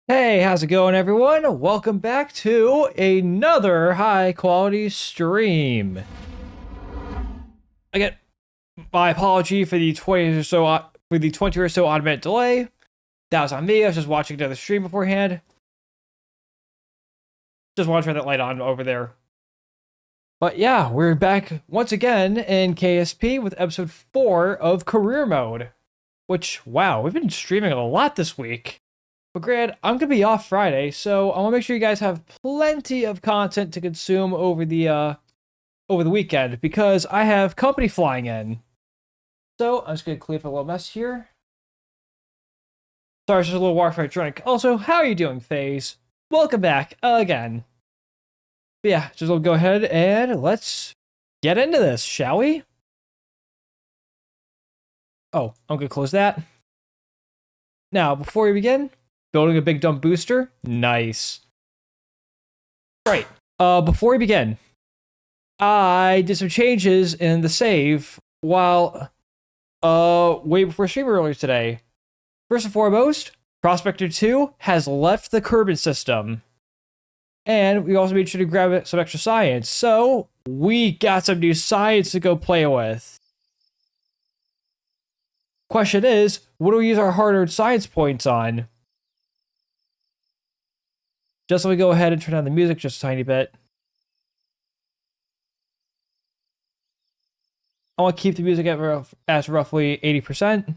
Hey, how's it going, everyone? Welcome back to another high quality stream. Again, my apology for the 20 or so odd minute delay. That was on me. I was just watching another stream beforehand. Just want to turn that light on over there. But yeah, we're back once again in KSP with episode 4 of Career Mode. Which, wow, we've been streaming a lot this week. But Grant, I'm gonna be off Friday, so I want to make sure you guys have plenty of content to consume over the weekend because I have company flying in. So I'm just gonna clean up a little mess here. Sorry, it's just a little water for my drink. Also, how are you doing, FaZe? Welcome back again. But yeah, just we'll go ahead and let's get into this, shall we? Oh, I'm gonna close that. Now, before we begin, building a big dump booster. Nice. Right. Before we begin, I did some changes in the save while way before stream earlier today. First and foremost, Prospector 2 has left the Kerbin system. And we also made sure to grab some extra science. So we got some new science to go play with. Question is, what do we use our hard-earned science points on? Just let me go ahead and turn down the music just a tiny bit. I want to keep the music at roughly 80%.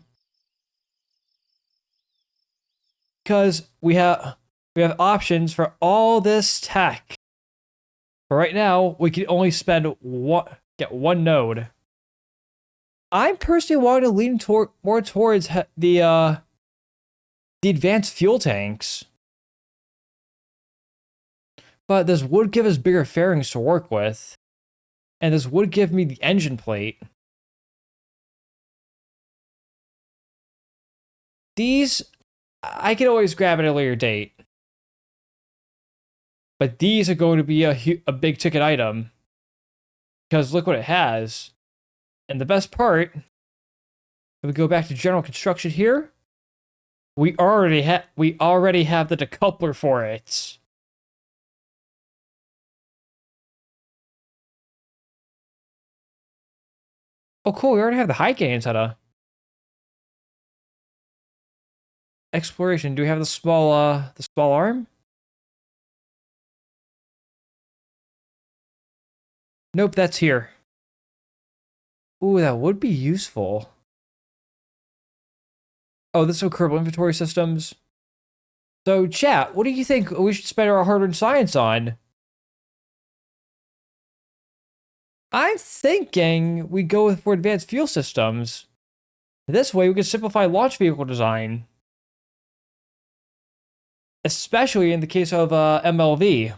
Because we have options for all this tech. But right now, we can only spend get one node. I'm personally wanting to lean more towards the advanced fuel tanks. But this would give us bigger fairings to work with. And this would give me the engine plate. These, I can always grab at a later date. But these are going to be a big ticket item. Because look what it has. And the best part, if we go back to general construction here, we already have the decoupler for it. Oh, cool! We already have the high gain antenna. Exploration. Do we have the small arm? Nope, that's here. Ooh, that would be useful. Oh, this is Kerbal inventory systems. So, chat, what do you think we should spend our hard-earned science on? I'm thinking we go for advanced fuel systems. This way, we can simplify launch vehicle design. Especially in the case of MLV.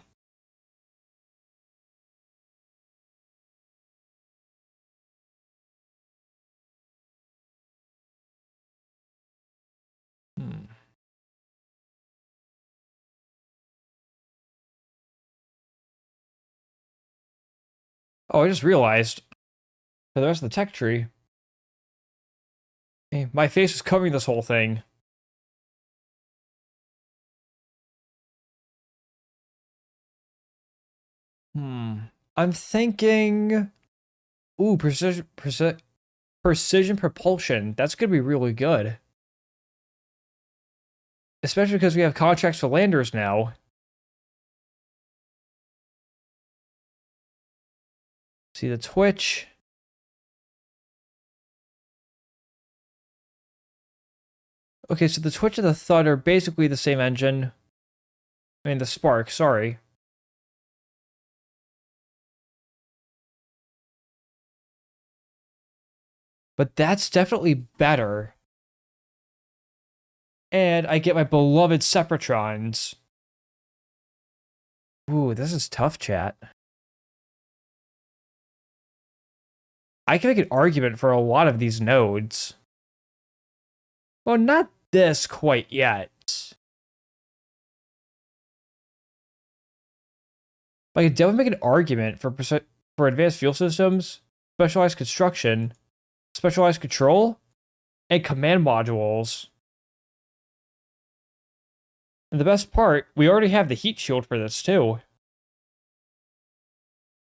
Oh, I just realized. For the rest of the tech tree. Hey, my face is covering this whole thing. I'm thinking. Ooh, precision propulsion. That's gonna be really good. Especially because we have contracts for landers now. See the Twitch. Okay, so the Twitch and the Thud are basically the same engine. I mean, the Spark, sorry. But that's definitely better. And I get my beloved Separatrons. Ooh, this is tough, chat. I can make an argument for a lot of these nodes. Well, not this quite yet. But I can definitely make an argument for advanced fuel systems, specialized construction, specialized control, and command modules. And the best part, we already have the heat shield for this too.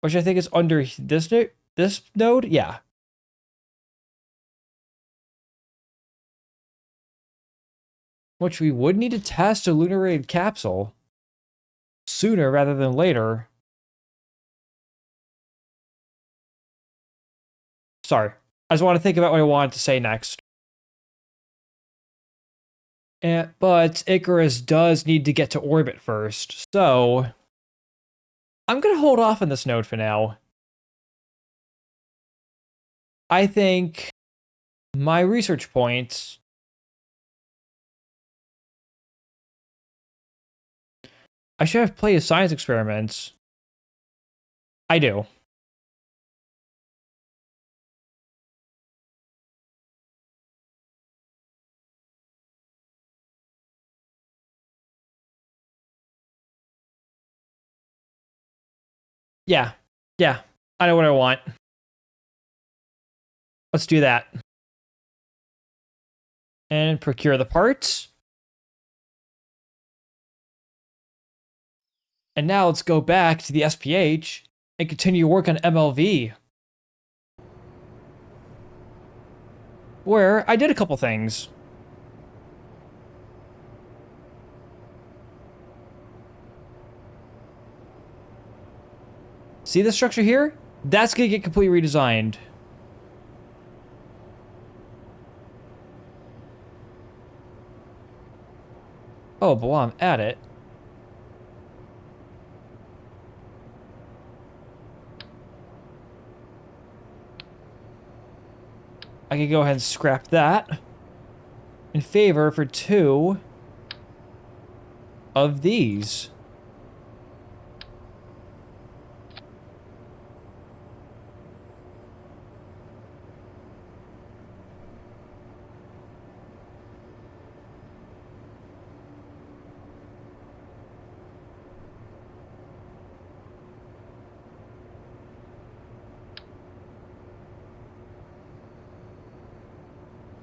Which I think is under this node? Yeah. Which we would need to test a lunar raid capsule sooner rather than later. Sorry. I just want to think about what I wanted to say next. But Icarus does need to get to orbit first, so I'm going to hold off on this node for now. I think my research points... I should have played science experiments. I do. Yeah. Yeah. I know what I want. Let's do that. And procure the parts. And now let's go back to the SPH and continue work on MLV. Where I did a couple things. See the structure here? That's gonna get completely redesigned. Oh, but while I'm at it, I can go ahead and scrap that in favor for 2 of these.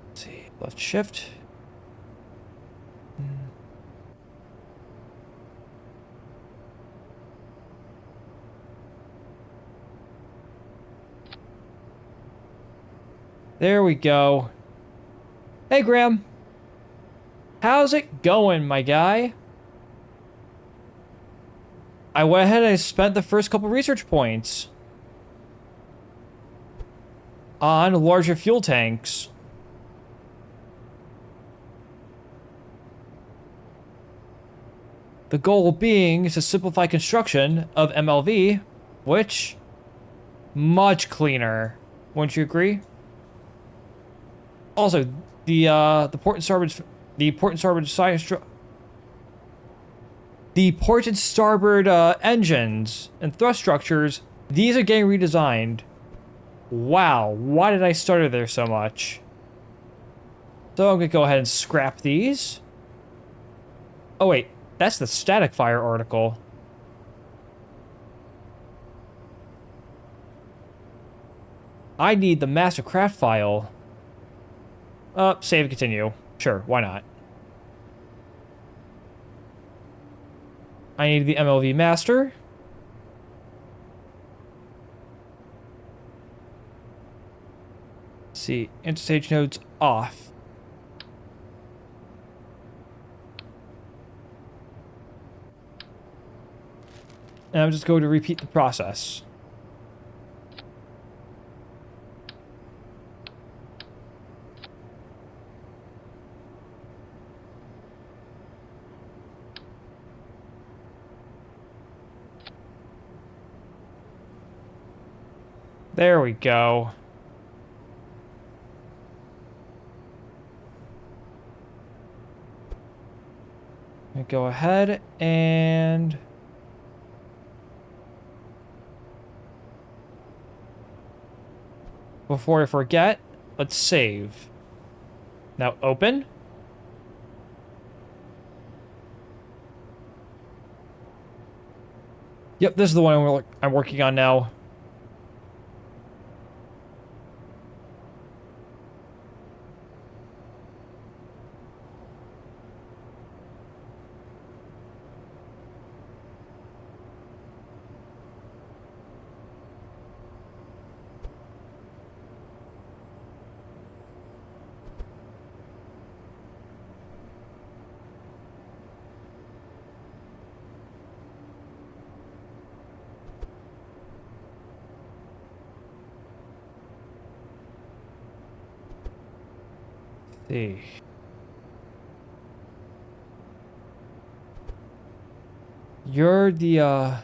Let's see, left shift. There we go. Hey, Graham. How's it going, my guy? I went ahead and I spent the first couple research points on larger fuel tanks. The goal being to simplify construction of MLV, which much cleaner. Wouldn't you agree? Also, the port and starboard engines and thrust structures, these are getting redesigned. Wow, why did I stutter there so much? So I'm gonna go ahead and scrap these. Oh wait, that's the static fire article. I need the master craft file. Save and continue. Sure, why not? I need the MLV master. Let's see, interstage nodes off. And I'm just going to repeat the process. There we go. Go ahead and before I forget, let's save. Now open. Yep, this is the one I'm working on now. See. You're the, I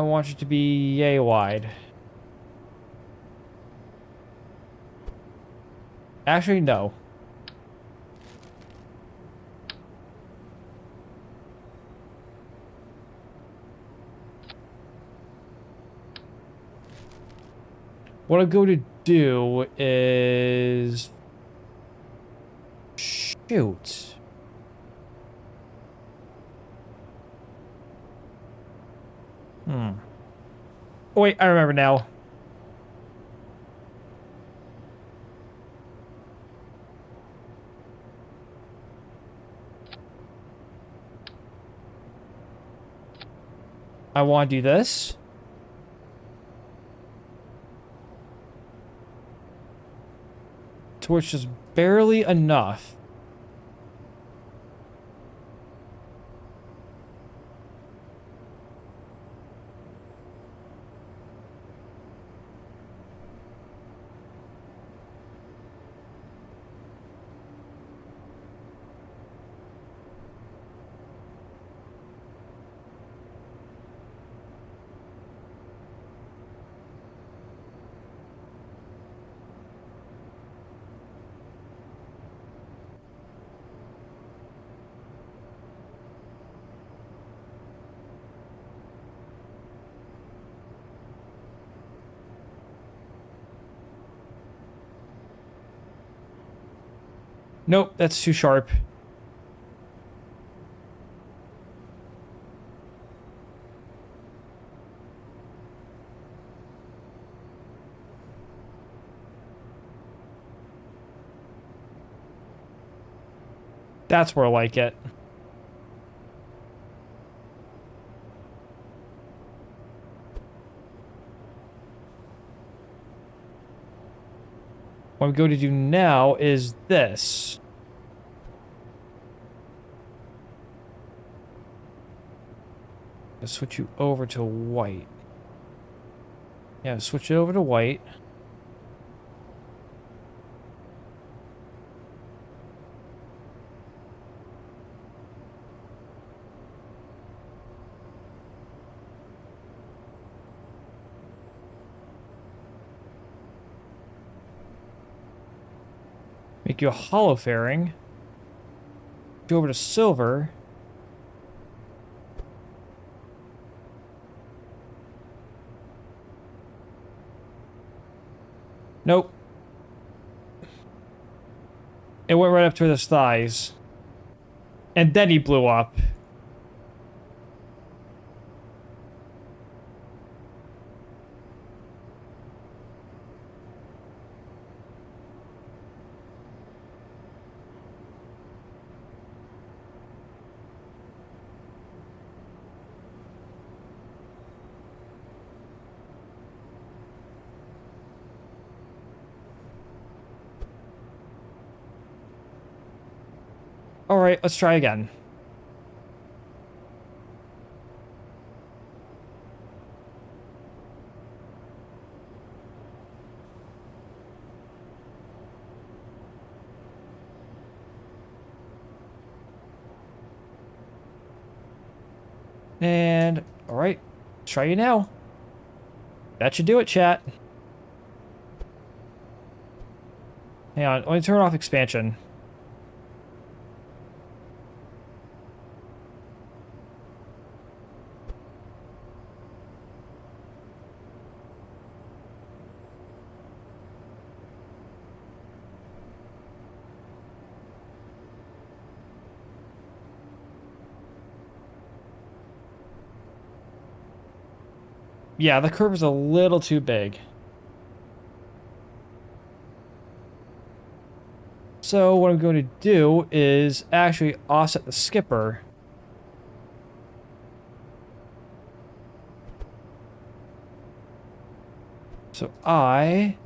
want you to be yay wide. Actually, no. What I'm going to do is... Shoot. Oh, wait, I remember now. I want to do this. To where it's just barely enough. Nope, that's too sharp. That's where I like it. What I'm going to do now is this. I'll switch you over to white. Yeah, switch it over to white. Make you a hollow fairing. Go over to silver. Nope. It went right up to his thighs. And then he blew up. Alright, let's try again. And, alright, try you now. That should do it, chat. Hang on, let me turn off expansion. Yeah, the curve is a little too big. So what I'm going to do is actually offset the skipper. So I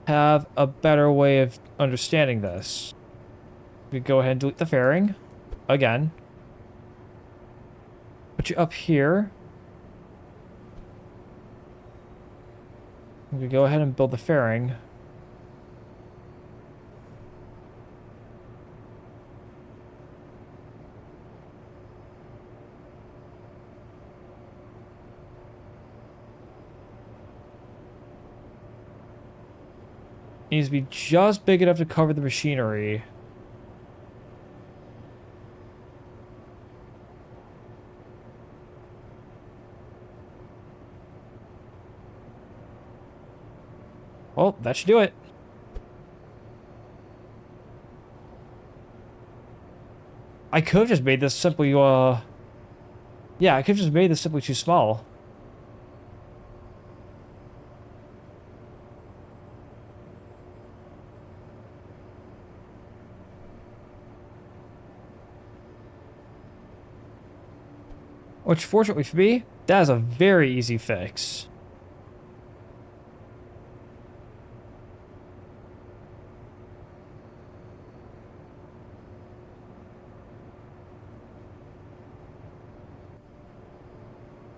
have a better way of understanding this. We go ahead and delete the fairing again. Put you up here. I'm gonna go ahead and build the fairing. Needs to be just big enough to cover the machinery. Well, that should do it. I could have just made this simply, yeah, I could have just made this simply too small. Which, fortunately for me, that is a very easy fix.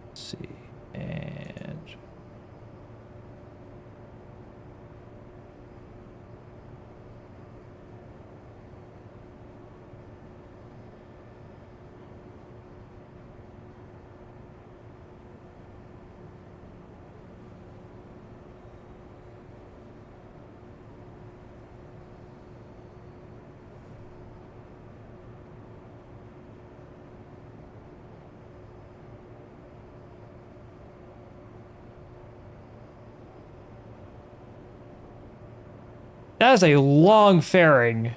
Let's see, and that is a long fairing.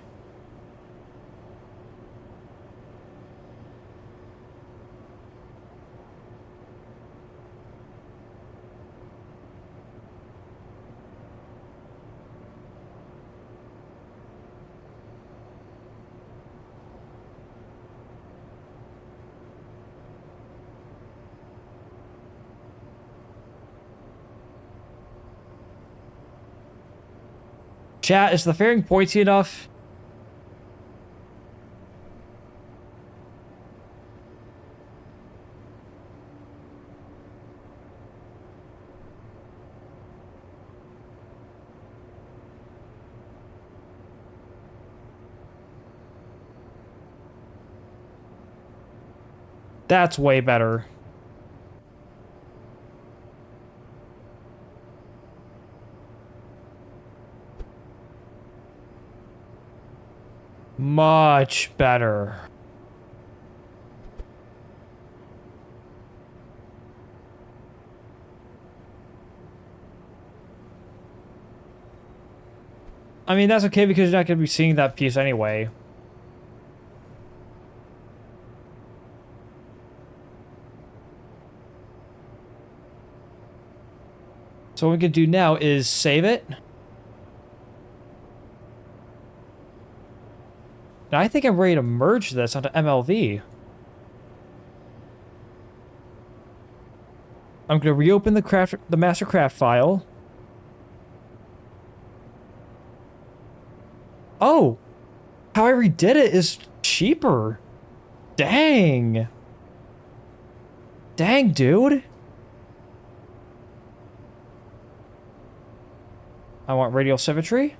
Chat, is the fairing pointy enough? That's way better. Much better. I mean, that's okay because you're not going to be seeing that piece anyway. So what we can do now is save it. Now I think I'm ready to merge this onto MLV. I'm going to reopen the master craft file. Oh, how I redid it is cheaper. Dang. Dang, dude. I want radial symmetry.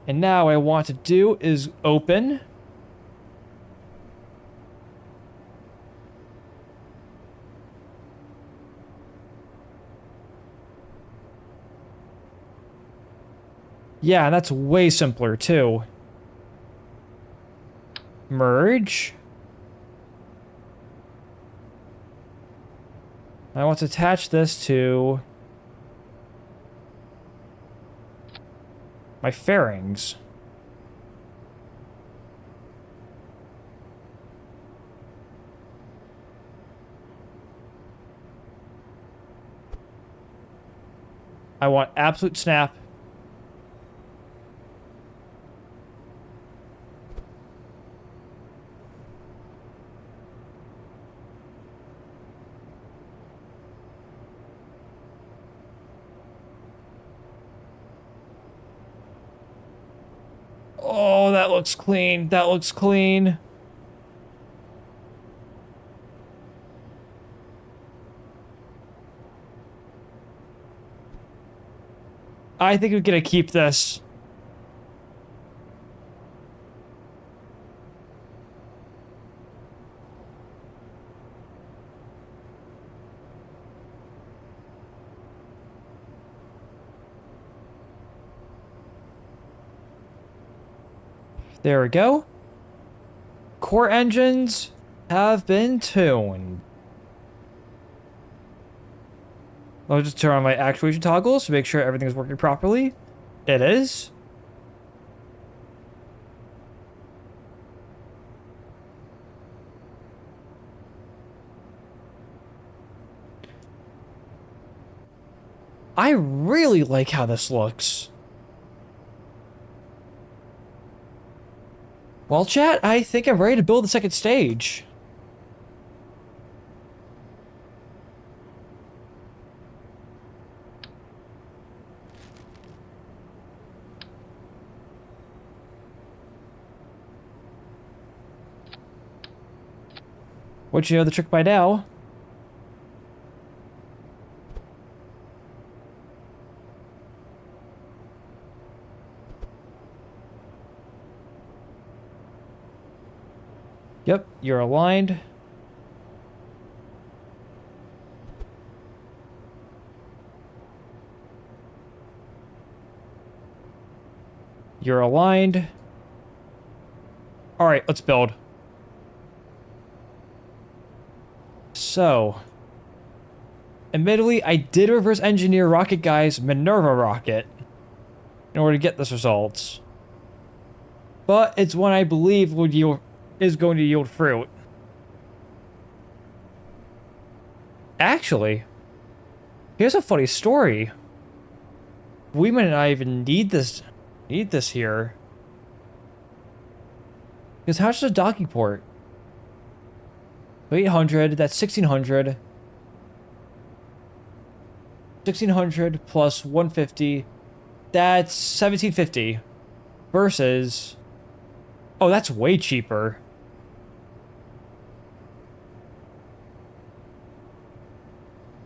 And now what I want to do is open. Yeah, and that's way simpler too. Merge. I want to attach this to my fairings. I want absolute snap. Oh, that looks clean. That looks clean. I think we're gonna keep this. There we go. Core engines have been tuned. I'll just turn on my actuation toggles to make sure everything is working properly. It is. I really like how this looks. Well, chat, I think I'm ready to build the second stage. Which you know the trick by now. Yep, you're aligned. You're aligned. Alright, let's build. So, admittedly, I did reverse engineer Rocket Guy's Minerva rocket in order to get this results. But it's one I believe is going to yield fruit. Actually, here's a funny story. We might not even need this here. Because how much is a docking port? 800, that's 1600. 1600 plus 150, that's 1750. Versus, oh, that's way cheaper.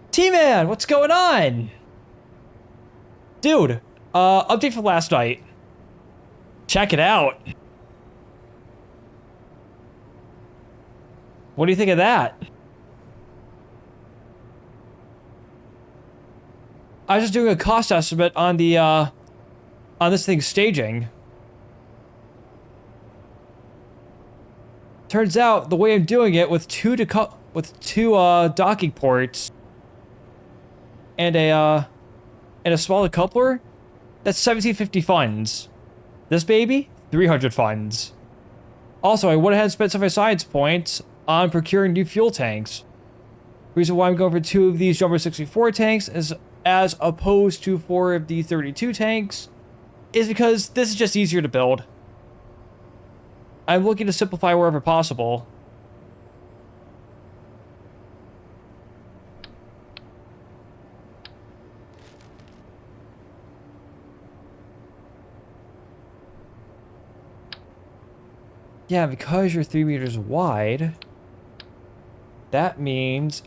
T-Man, what's going on? Dude, update from last night. Check it out. What do you think of that? I was just doing a cost estimate on the, on this thing's staging. Turns out the way I'm doing it with two docking ports and a smaller coupler, that's 1750 funds. This baby, 300 funds. Also, I went ahead and spent some of my science points on procuring new fuel tanks. Reason why I'm going for 2 of these Jumbo 64 tanks as opposed to 4 of the 32 tanks is because this is just easier to build. I'm looking to simplify wherever possible. Yeah, because you're 3 meters wide, that means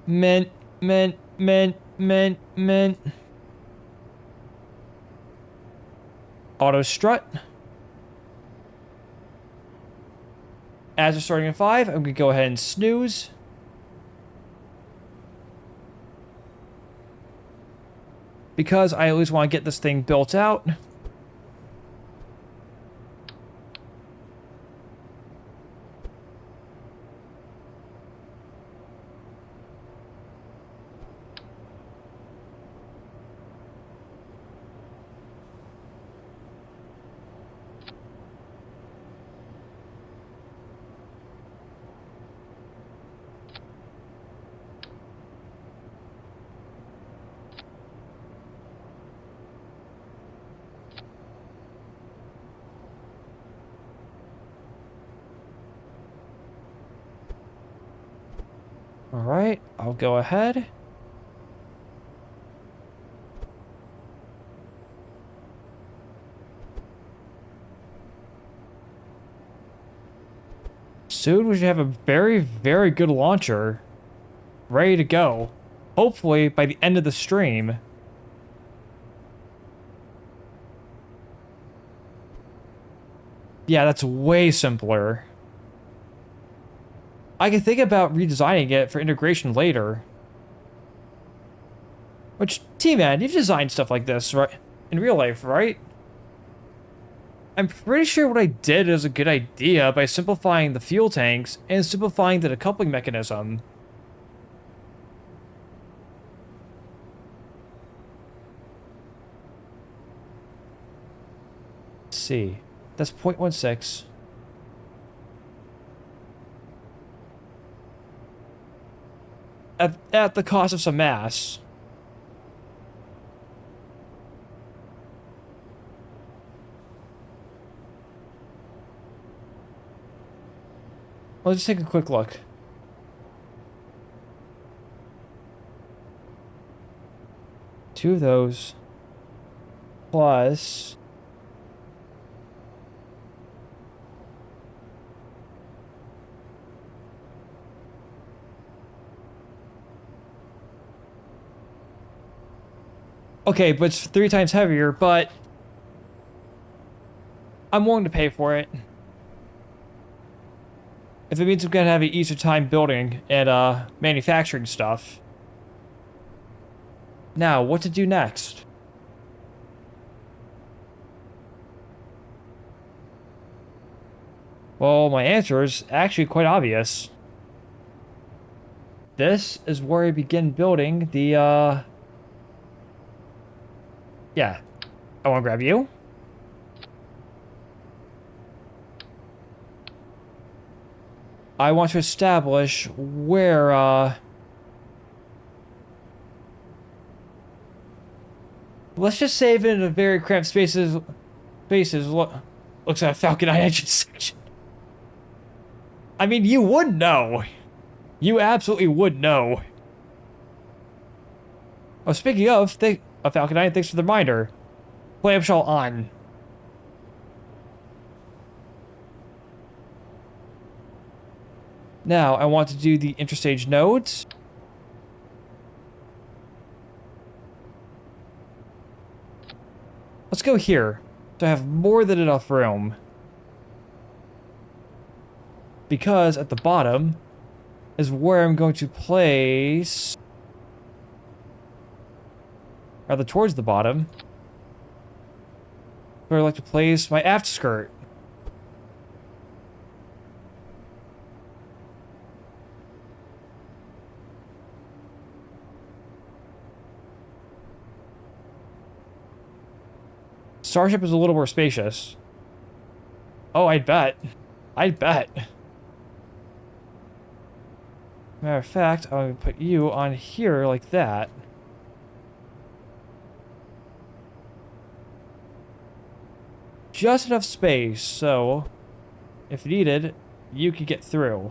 mint. Auto strut. As we're starting at 5, I'm gonna go ahead and snooze. Because I always want to get this thing built out. Alright, I'll go ahead. Soon we should have a very, very good launcher ready to go. Hopefully by the end of the stream. Yeah, that's way simpler. I can think about redesigning it for integration later. Which, T-Man, you've designed stuff like this, right? In real life, right? I'm pretty sure what I did is a good idea by simplifying the fuel tanks and simplifying the decoupling mechanism. Let's see. That's 0.16. At the cost of some mass. Let's just take a quick look. Two of those. Plus... Okay, but it's 3 times heavier, but... I'm willing to pay for it. If it means I'm gonna have an easier time building and manufacturing stuff. Now, what to do next? Well, my answer is actually quite obvious. This is where I begin building the, yeah. I want to grab you. I want to establish where, let's just save it in a very cramped spaces. Looks like a Falcon 9 engine section. I mean, you would know. You absolutely would know. Oh, speaking of, Falcon 9, thanks for the reminder. Clamshell on. Now, I want to do the interstage nodes. Let's go here, so I have more than enough room. Because at the bottom is where I'm going to place... Rather towards the bottom. Where I like to place my aft skirt. Starship is a little more spacious. Oh, I'd bet. I'd bet. Matter of fact, I'm going to put you on here like that. Just enough space, so if needed, you could get through.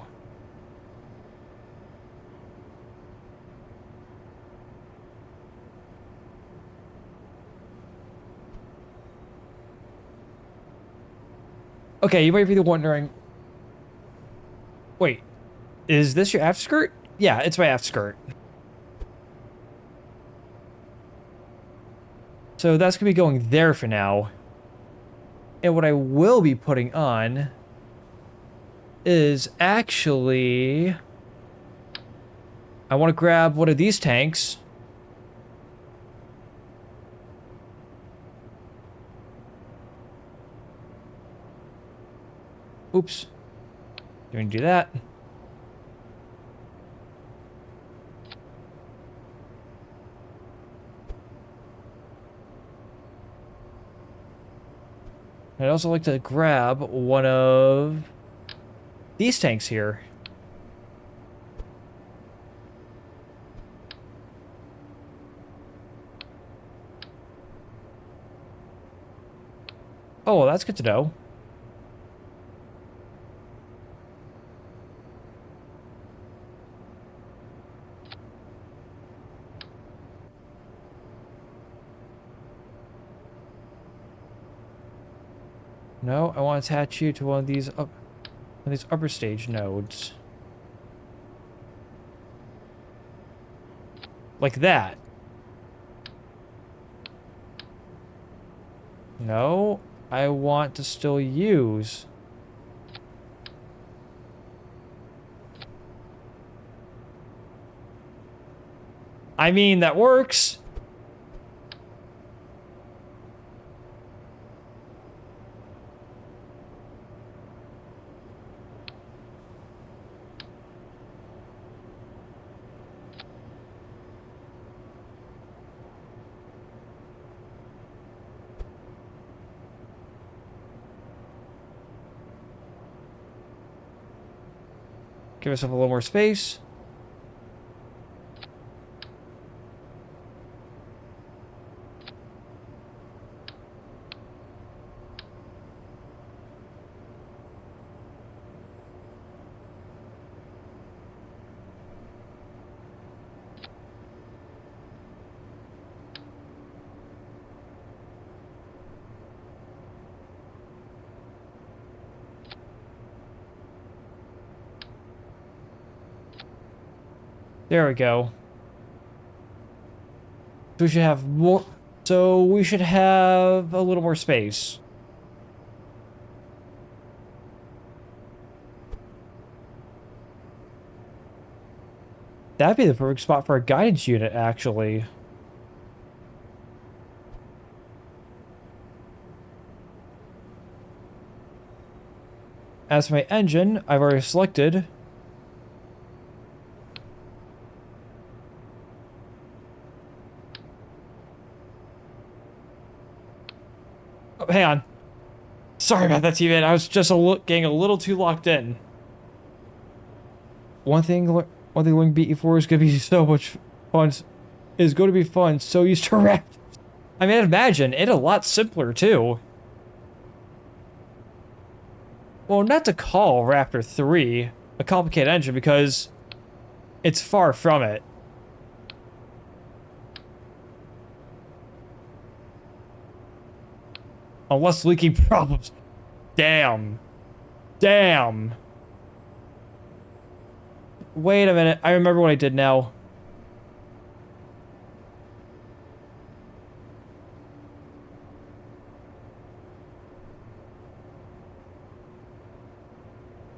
Okay, you might be wondering... Wait, is this your aft skirt? Yeah, it's my aft skirt. So that's going to be going there for now. And what I will be putting on is actually... I want to grab one of these tanks. Oops. Didn't do that. I'd also like to grab one of these tanks here. Oh, well, that's good to know. No, I want to attach you to one of these up. And these upper stage nodes. Like that. No, I want to still use. I mean, that works. Give myself a little more space. There we go. So we should have more. So we should have a little more space. That'd be the perfect spot for a guidance unit, actually. As for my engine, I've already selected. Oh, hang on. Sorry about that, T-Man. I was just getting a little too locked in. One thing Wing BE4 is going to be so much fun. Is going to be fun. So used to rap. I mean, I'd imagine it a lot simpler too. Well, not to call Raptor 3 a complicated engine because it's far from it. Unless leaking problems. Damn. Damn. Wait a minute. I remember what I did now.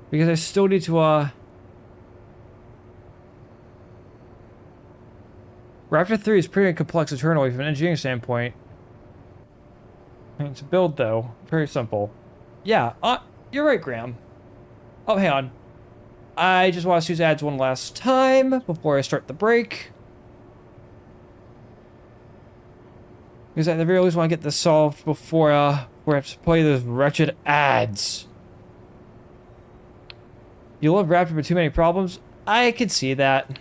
Because I still need to, Raptor 3 is pretty complex internally from an engineering standpoint. I mean, to build, though, very simple. Yeah, you're right, Graham. Oh, hang on. I just want to use ads one last time before I start the break. Because at the very least, want to get this solved before, we have to play those wretched ads. You love Raptor but too many problems? I could see that.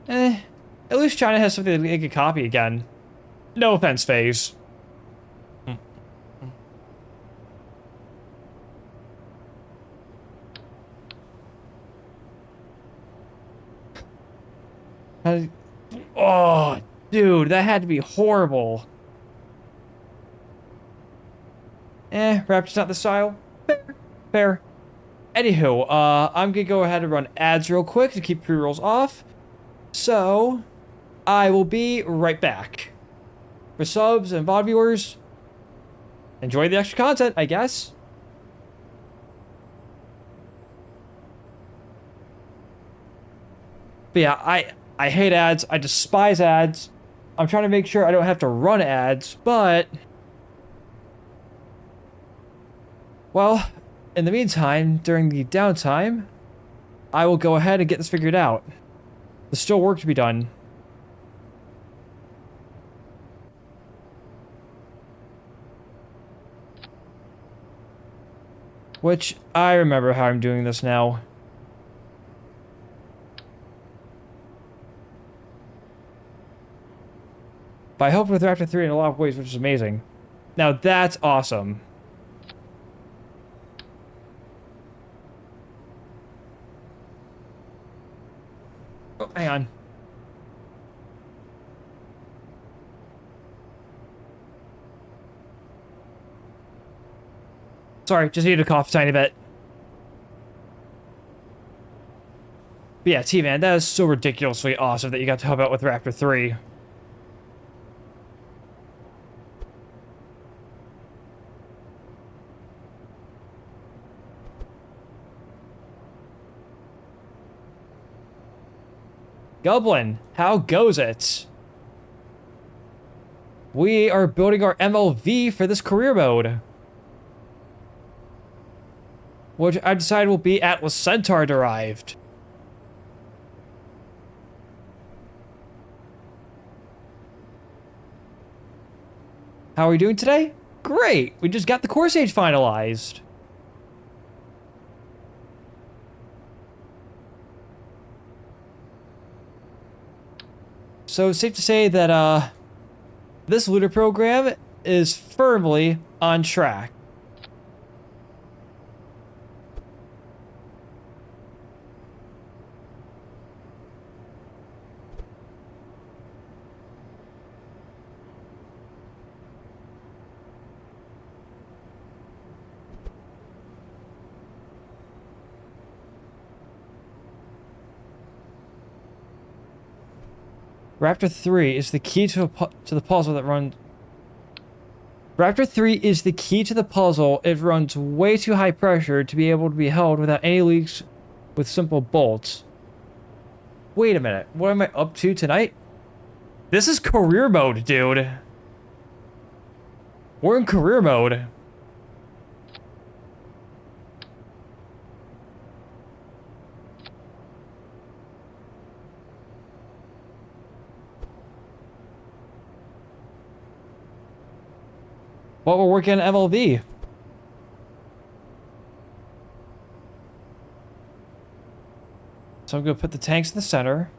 At least China has something that they could copy again. No offense, FaZe. Oh, dude, that had to be horrible. Raptor's not the style. Fair. Fair. Anywho, I'm gonna go ahead and run ads real quick to keep pre-rolls off. So, I will be right back. For subs and VOD viewers, enjoy the extra content, I guess. But yeah, I hate ads. I despise ads. I'm trying to make sure I don't have to run ads, but... Well, in the meantime, during the downtime, I will go ahead and get this figured out. There's still work to be done. Which, I remember how I'm doing this now. But I helped with Raptor 3 in a lot of ways, which is amazing. Now that's awesome. Oh, hang on. Sorry, just needed to cough a tiny bit. But yeah, T-Man, that is so ridiculously awesome that you got to help out with Raptor 3. Goblin, how goes it? We are building our MLV for this career mode, which I decided will be Atlas Centaur derived. How are we doing today? Great! We just got the course age finalized. So, safe to say that, this looter program is firmly on track. Raptor 3 is the key to the puzzle that runs... Raptor 3 is the key to the puzzle. It runs way too high pressure to be able to be held without any leaks with simple bolts. Wait a minute. What am I up to tonight? This is career mode, dude. We're in career mode. Well, we're working on MLB. So I'm going to put the tanks in the center.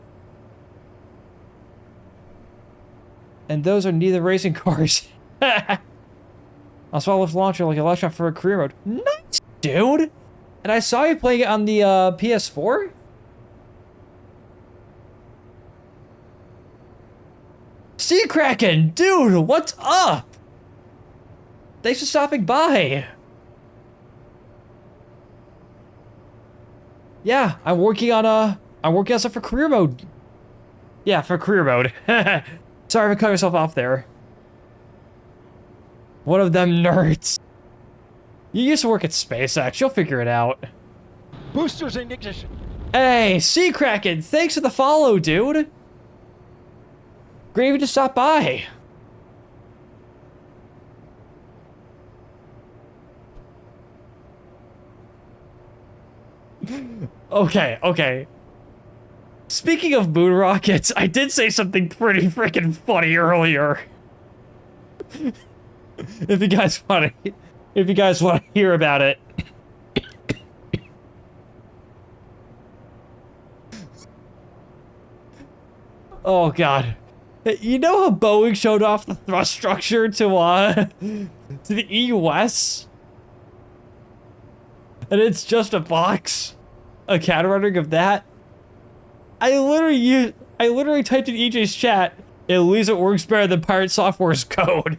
And those are neither racing cars. Also, I'll lift launcher like a launch shot for a career mode. Nice, dude! And I saw you playing it on the PS4? Sea Kraken! Dude, what's up? Thanks for stopping by. Yeah, I'm working on stuff for career mode. Yeah, for career mode. Sorry if I cut myself off there. One of them nerds. You used to work at SpaceX, you'll figure it out. Boosters in ignition. Hey, Sea Kraken, thanks for the follow, dude. Great of you to stop by. Okay. Speaking of moon rockets, I did say something pretty freaking funny earlier. If you guys want to hear about it. Oh god. You know how Boeing showed off the thrust structure to the EUS? And it's just a box? A CAD rendering of that? I literally typed in EJ's chat, at least it works better than Pirate Software's code.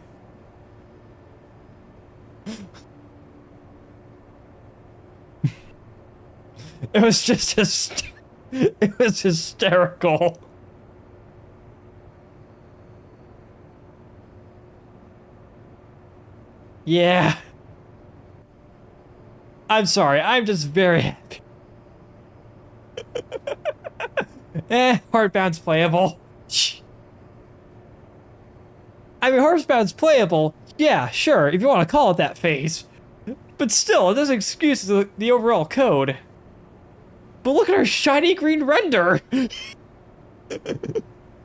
It was hysterical. Yeah. I'm sorry, I'm just very happy. Heartbound's playable. I mean, Heartbound's playable, yeah, sure, if you want to call it that phase. But still, it doesn't excuse the overall code. But look at our shiny green render!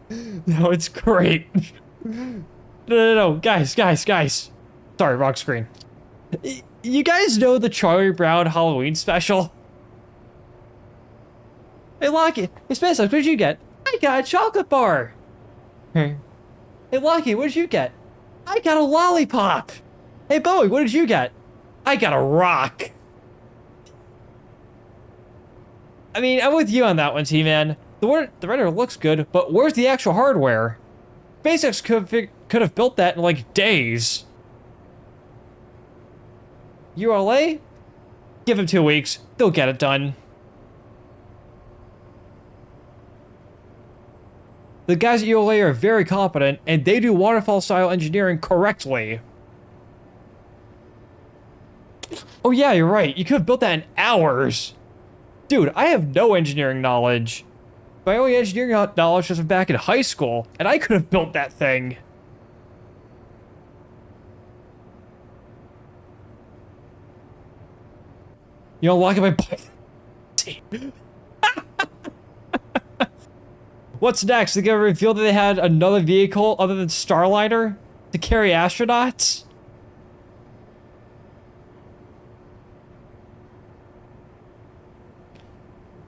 No, it's great. No, guys. Sorry, wrong screen. You guys know the Charlie Brown Halloween special? Hey, Lockie. Hey, Space, what did you get? I got a chocolate bar. Hey, Lockie, what did you get? I got a lollipop. Hey, Bowie, what did you get? I got a rock. I mean, I'm with you on that one, T-Man. The render looks good, but where's the actual hardware? SpaceX could have built that in, like, days. ULA? Give them 2 weeks. They'll get it done. The guys at ULA are very competent, and they do waterfall-style engineering correctly. Oh yeah, you're right. You could have built that in hours. Dude, I have no engineering knowledge. My only engineering knowledge was from back in high school, and I could have built that thing. You know, lock up my bike. What's next? The government revealed that they had another vehicle other than Starliner to carry astronauts?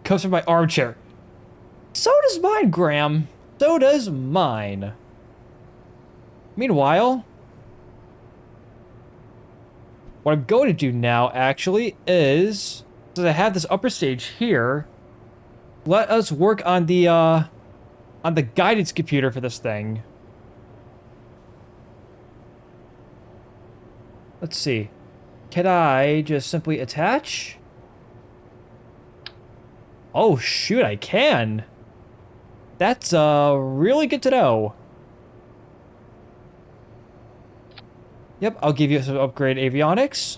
Comes from my armchair. So does mine, Graham. So does mine. Meanwhile, what I'm going to do now, actually, is, since I have this upper stage here, let us work on the guidance computer for this thing. Let's see. Can I just simply attach? Oh, shoot, I can. That's, really good to know. Yep, I'll give you some upgrade avionics.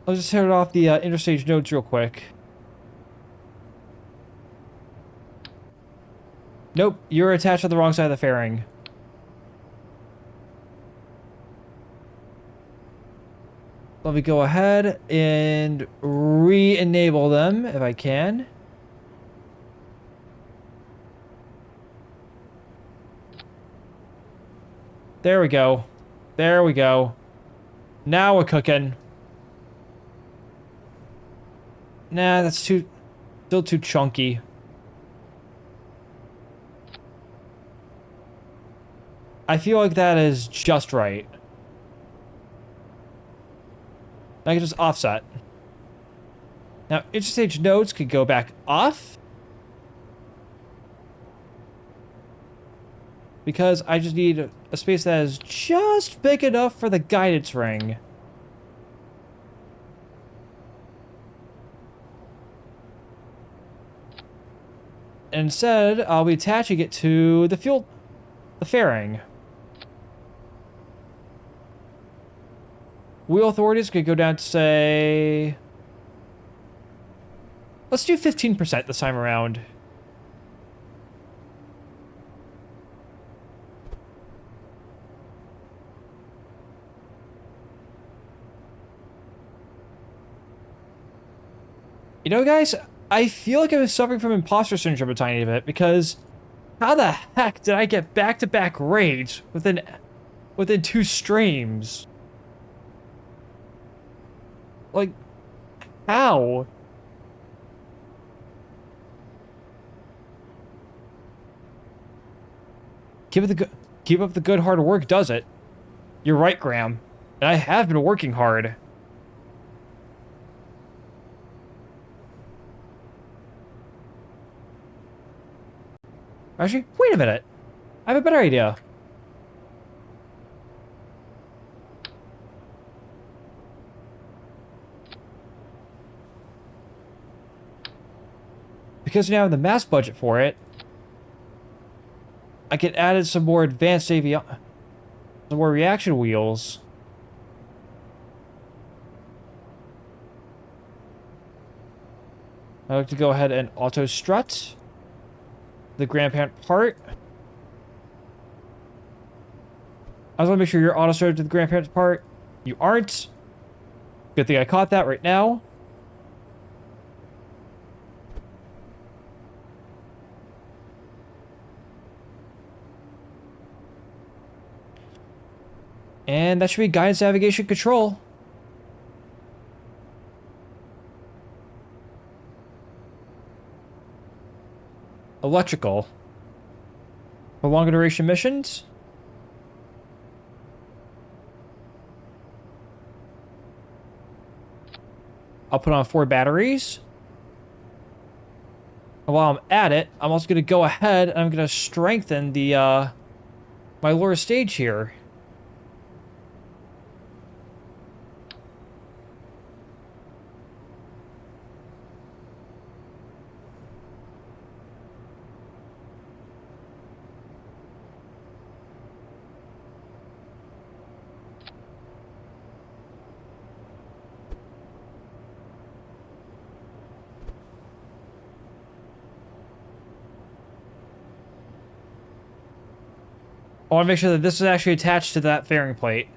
I'll just turn off the interstage nodes real quick. Nope, you're attached to the wrong side of the fairing. Let me go ahead and re-enable them if I can. There we go. There we go. Now we're cooking. Nah, that's still too chunky. I feel like that is just right. I can just offset. Now, interstage nodes could go back off. Because I just need a space that is just big enough for the guidance ring. Instead, I'll be attaching it to the fairing. Wheel authorities could go down to, say... Let's do 15% this time around. You know, guys, I feel like I'm suffering from imposter syndrome a tiny bit, because how the heck did I get back-to-back raids within 2 streams? Like, how? Keep up the good hard work does it. You're right, Graham. And I have been working hard. Actually, wait a minute. I have a better idea. Because now I have the mass budget for it, I could add some more advanced some more reaction wheels. I like to go ahead and auto strut the grandparent part. I just want to make sure you're auto strutted to the grandparent part. You aren't. Good thing I caught that right now. And that should be guidance navigation control. Electrical. For longer duration missions? I'll put on 4 batteries. And while I'm at it, I'm also going to go ahead and I'm going to strengthen the, my lower stage here. I want to make sure that this is actually attached to that fairing plate.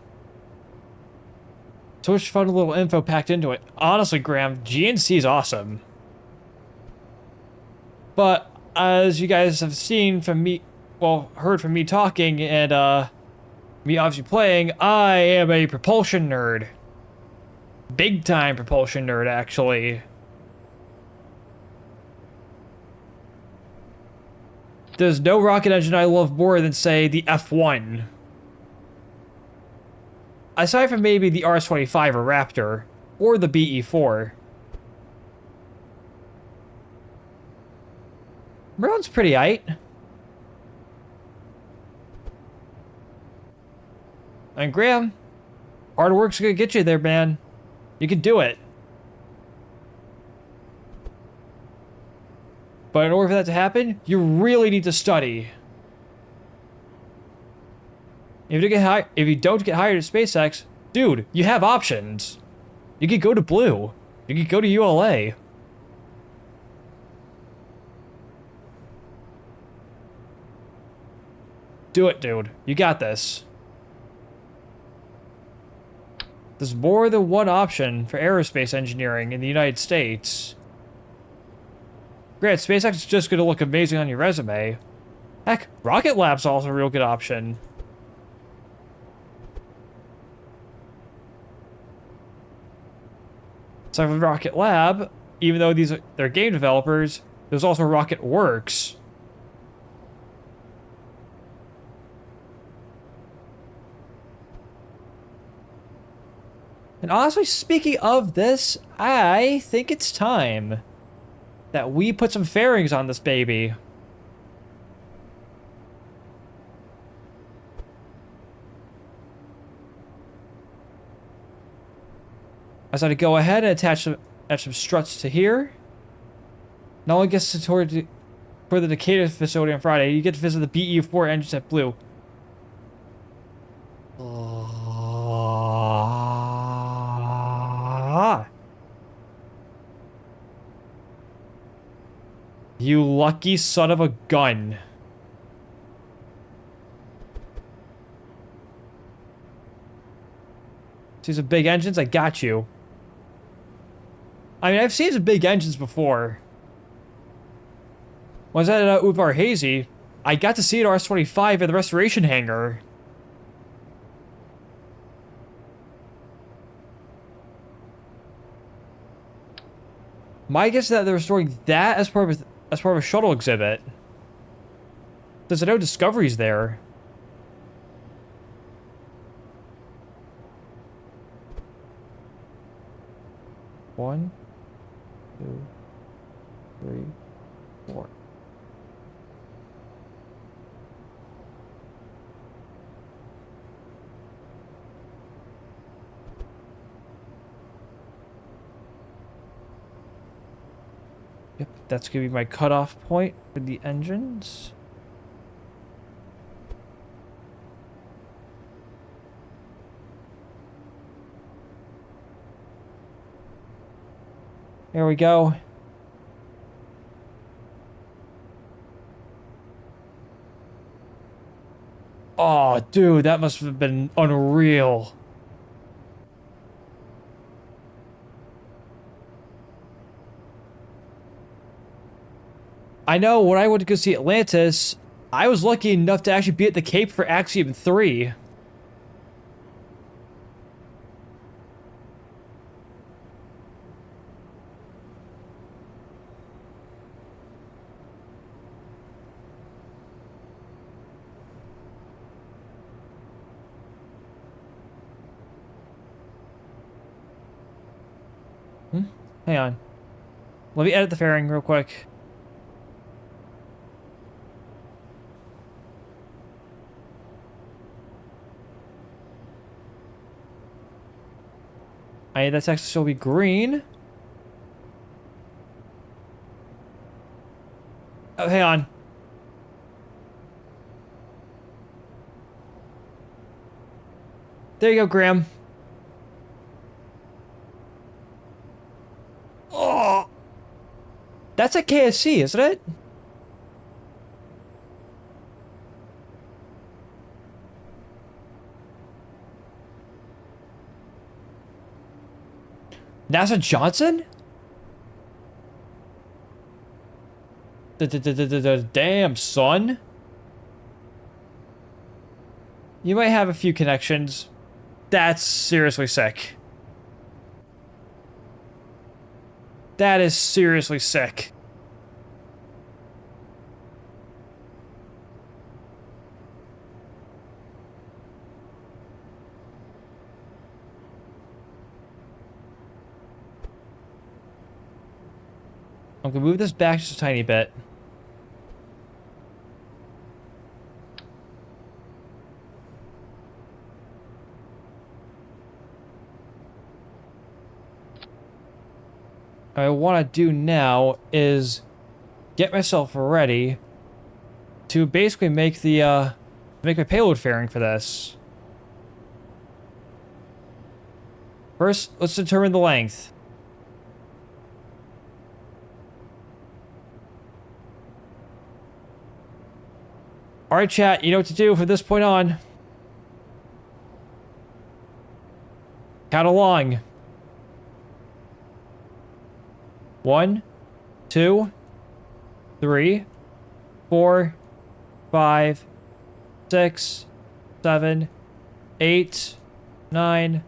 So much fun little info packed into it. Honestly, Graham, GNC is awesome. But as you guys have seen from me, well, heard from me talking and me obviously playing, I am a propulsion nerd. Big time propulsion nerd, actually. There's no rocket engine I love more than, say, the F1. Aside from maybe the RS-25 or Raptor, or the BE-4. Merlin's pretty aight. And Graham, hard work's gonna get you there, man. You can do it. But in order for that to happen, you really need to study. If you don't get hired at SpaceX, dude, you have options. You could go to Blue. You could go to ULA. Do it, dude. You got this. There's more than one option for aerospace engineering in the United States. Great, SpaceX is just gonna look amazing on your resume. Heck, Rocket Lab's also a real good option. So with Rocket Lab, even though they're game developers, there's also Rocket Works. And honestly, speaking of this, I think it's time that we put some fairings on this baby. I decided to go ahead and attach some struts to here. Not only gets to for the Decatur facility on Friday, you get to visit the BE-4 engines at Blue. You lucky son of a gun. See some big engines? I got you. I mean, I've seen some big engines before. When I was at Udvar Hazy, I got to see an RS-25 in the restoration hangar. My guess is that they're restoring that as part of a shuttle exhibit. There's no discoveries there. One, 2, 3, 4. Yep, that's gonna be my cutoff point for the engines. There we go. Oh, dude, that must have been unreal. I know when I went to go see Atlantis, I was lucky enough to actually be at the Cape for Axiom 3. Hang on. Let me edit the fairing real quick. I need that text to still be green. Oh, hang on. There you go, Graham. Oh, that's a KSC, isn't it? NASA Johnson? Damn, son. You might have a few connections. That's seriously sick. That is seriously sick. I'm gonna move this back just a tiny bit. What I want to do now is get myself ready to basically make the make my payload fairing for this. First, let's determine the length. All right, chat, you know what to do from this point on. Count along. 1, 2, 3, 4, 5, 6, 7, 8, 9,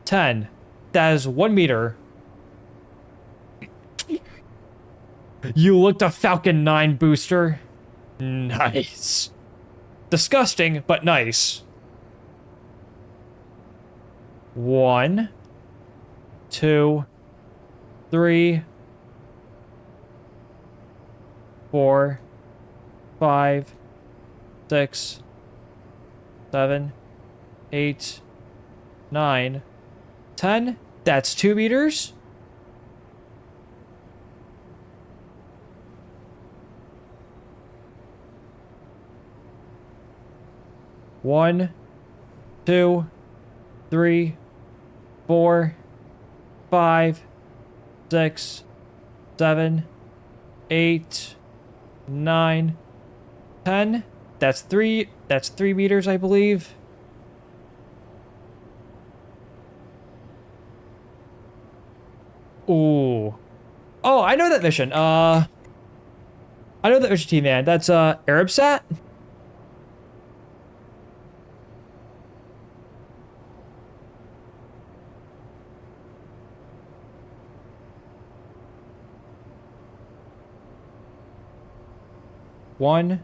10. That is 1 meter. You looked a Falcon 9 booster. Nice. Disgusting, but nice. 1, 2, 3, 4, 5, 6, 7, 8, 9, 10. That's 2 meters. One, 2, 3, 4, 5, 6, 7, 8, 9, 10. That's 3 meters, I believe. Ooh. Oh, I know that mission. I know that mission, team man. That's Arabsat? One,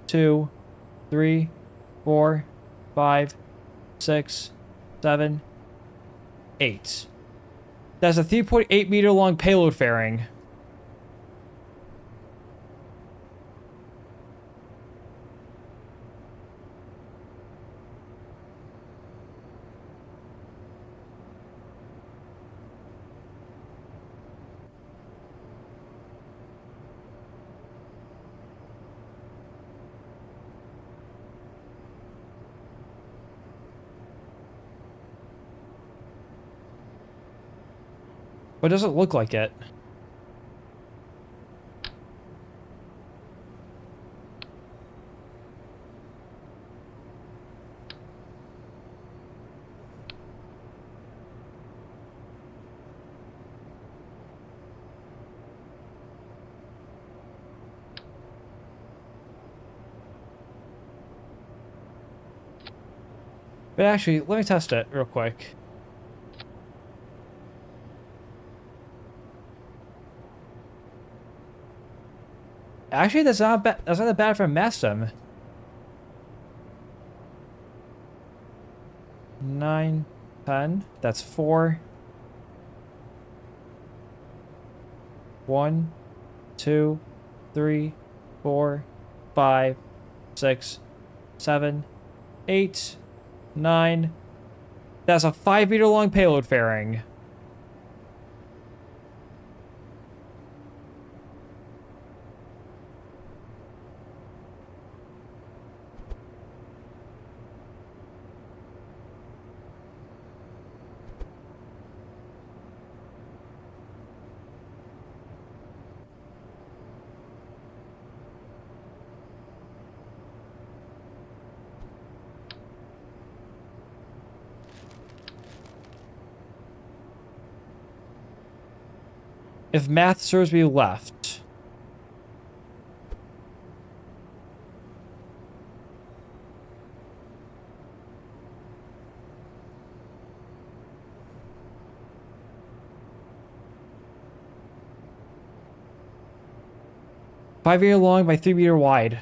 2, 3, 4, 5, 6, 7, 8. That's a 3.8 meter long payload fairing. But it doesn't look like it. But actually, let me test it real quick. Actually, that's not bad. That's not that bad for a mass stem. 9, 10. That's 4. 1, 2, 3, 4, 5, 6, 7, 8, 9. That's a 5-meter long payload fairing. If math serves me left. Five-meter long by 3-meter wide.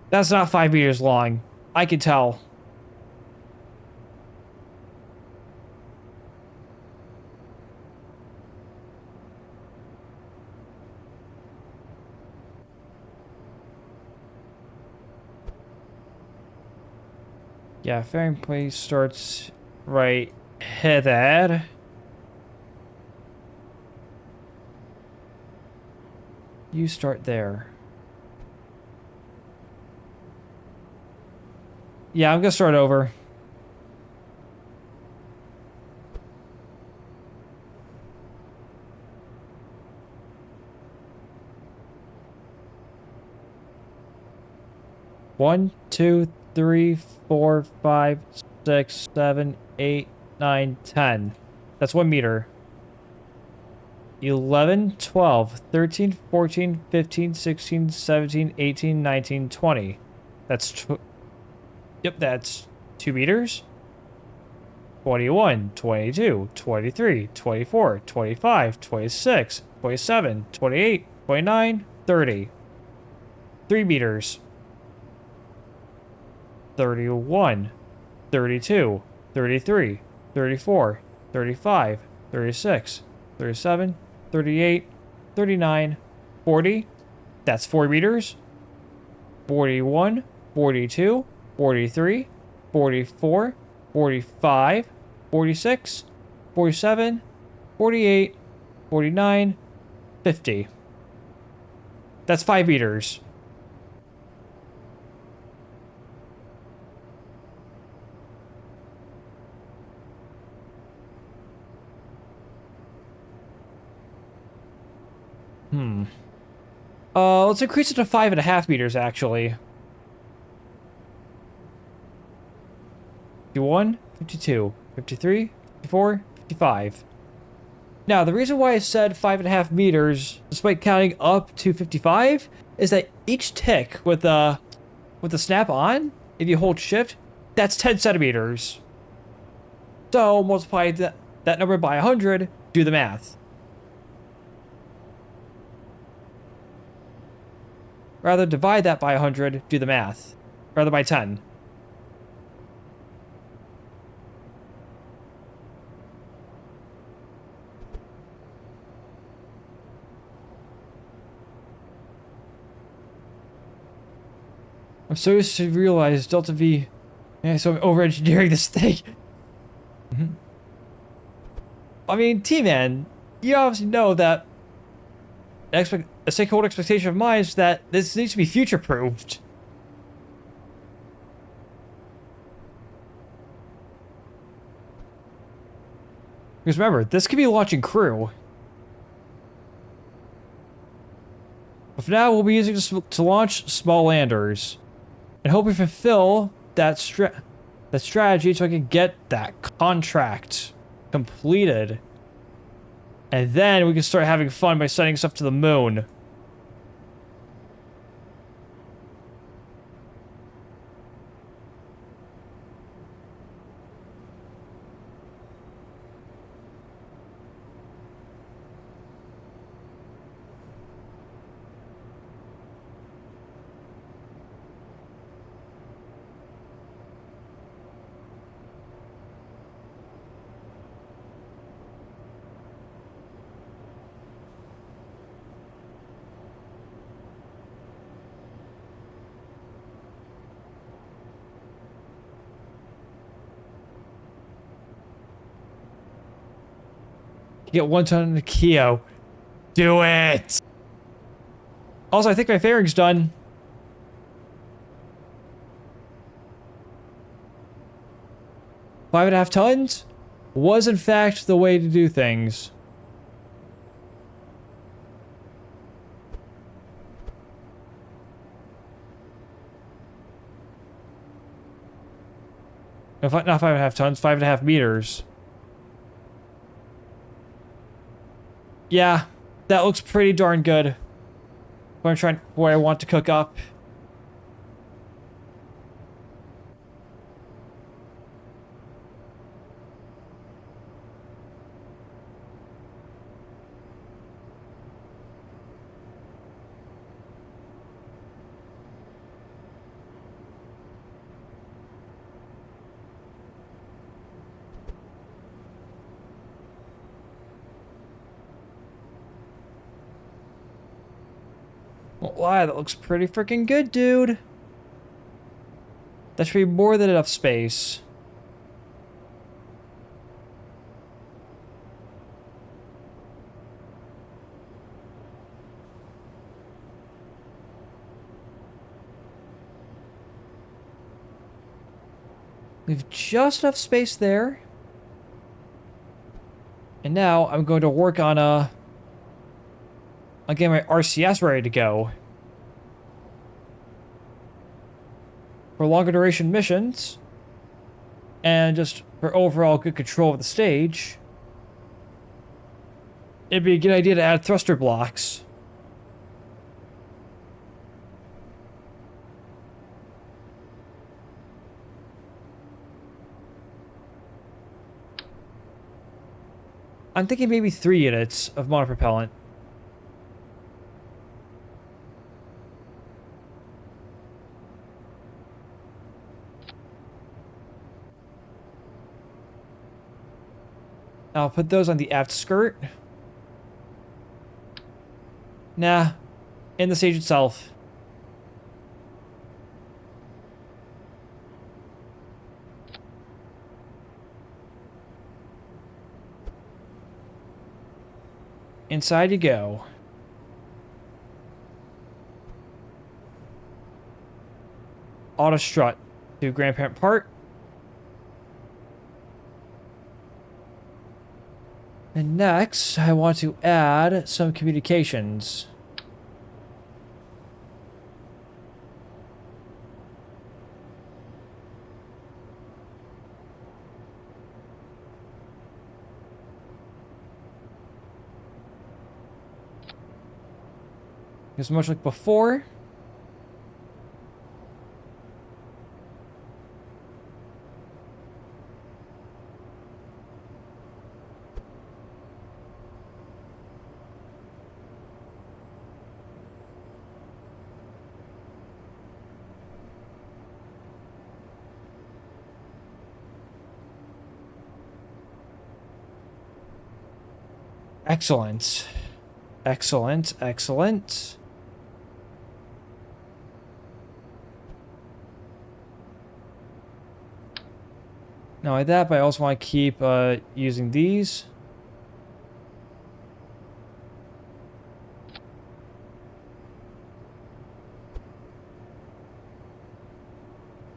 That's not 5 meters long. I can tell. Yeah, fairing place starts right here. You start there. Yeah, I'm gonna start over. One, two, three, 4, 5, 6, 7, 8, 9, 10. That's 1 meter. 11, 12, 13, 14, 15, 16, 17, 18, 19, 20. Yep, that's 2 meters. 21, 22, 23, 24, 25, 26, 27, 28, 29, 30. 3 meters. 31, 32, 33, 34, 35, 36, 37, 38, 39, 40. That's 4 meters. 41, 42, 43, 44, 45, 46, 47, 48, 49, 50. That's 5 meters. Let's increase it to 5.5 meters, actually. 51, 52, 53, 54, 55. Now, the reason why I said 5.5 meters, despite counting up to 55, is that each tick with the snap on, if you hold shift, that's 10 centimeters. So multiply that number by 100, do the math. Rather divide that by 100, do the math. Rather by 10. I'm so used to realize Delta V. Yeah, so I'm over-engineering this thing. I mean, T-Man, you obviously know that a stakeholder expectation of mine is that this needs to be future-proofed. Because remember, this could be launching crew. But for now, we'll be using this to launch small landers. And hope we fulfill that strategy so I can get that contract completed. And then we can start having fun by sending stuff to the moon. Get 1 ton of Keo. Do it! Also, I think my fairing's done. Five and a half tons was in fact the way to do things. Not 5.5 tons, 5.5 meters. Yeah, that looks pretty darn good. What I want to cook up. Won't lie, that looks pretty freaking good, dude. That should be more than enough space. We've just enough space there. And now I'm going to work on getting my RCS ready to go. For longer duration missions. And just for overall good control of the stage. It'd be a good idea to add thruster blocks. I'm thinking maybe 3 units of monopropellant. I'll put those on the aft skirt. Nah, in the stage itself. Inside you go. Auto strut to grandparent part. And next, I want to add some communications. As much like before. Excellent. Excellent, excellent. Not only that, but I also want to keep using these.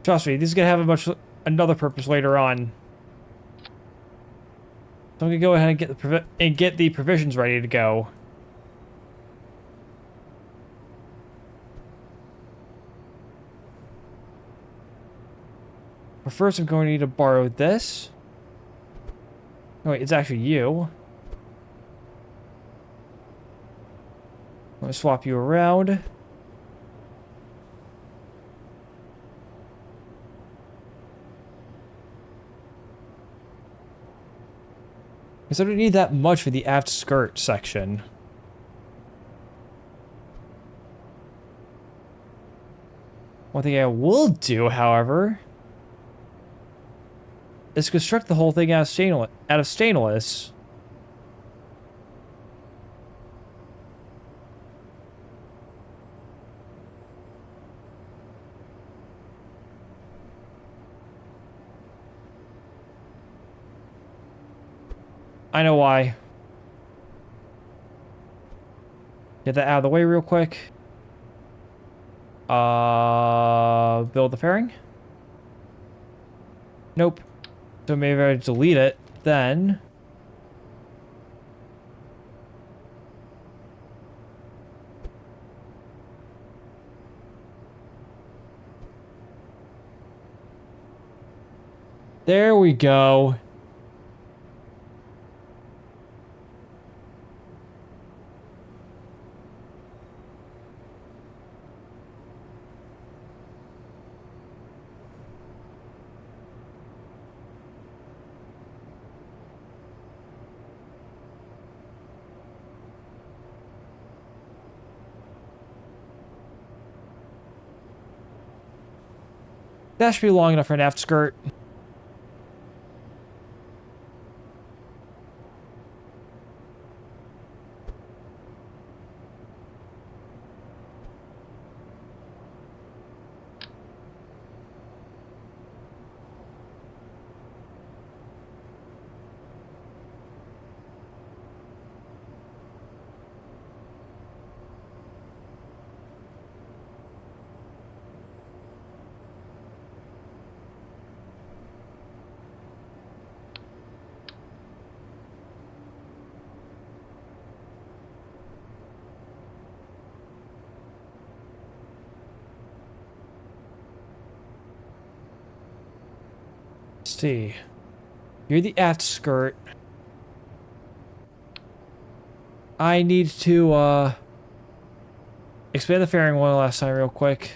Trust me, this is gonna have another purpose later on. So I'm gonna go ahead and get the provisions ready to go. But first, I'm going to need to borrow this. Oh, wait, it's actually you. I'm going to swap you around. Because I don't need that much for the aft skirt section. One thing I will do, however, is construct the whole thing out of stainless. I know why. Get that out of the way real quick. Build the fairing? Nope. So maybe I delete it, then... There we go. That should be long enough for an aft skirt. Let's see. You're the aft skirt. I need to, expand the fairing one last time real quick.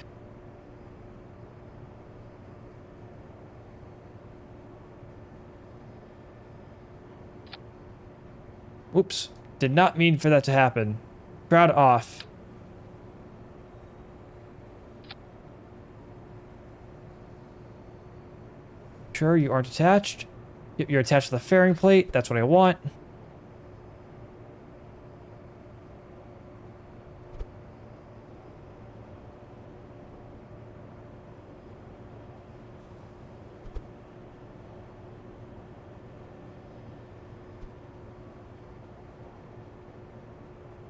Whoops. Did not mean for that to happen. Shroud off. Sure, you aren't attached. Yep, you're attached to the fairing plate. That's what I want.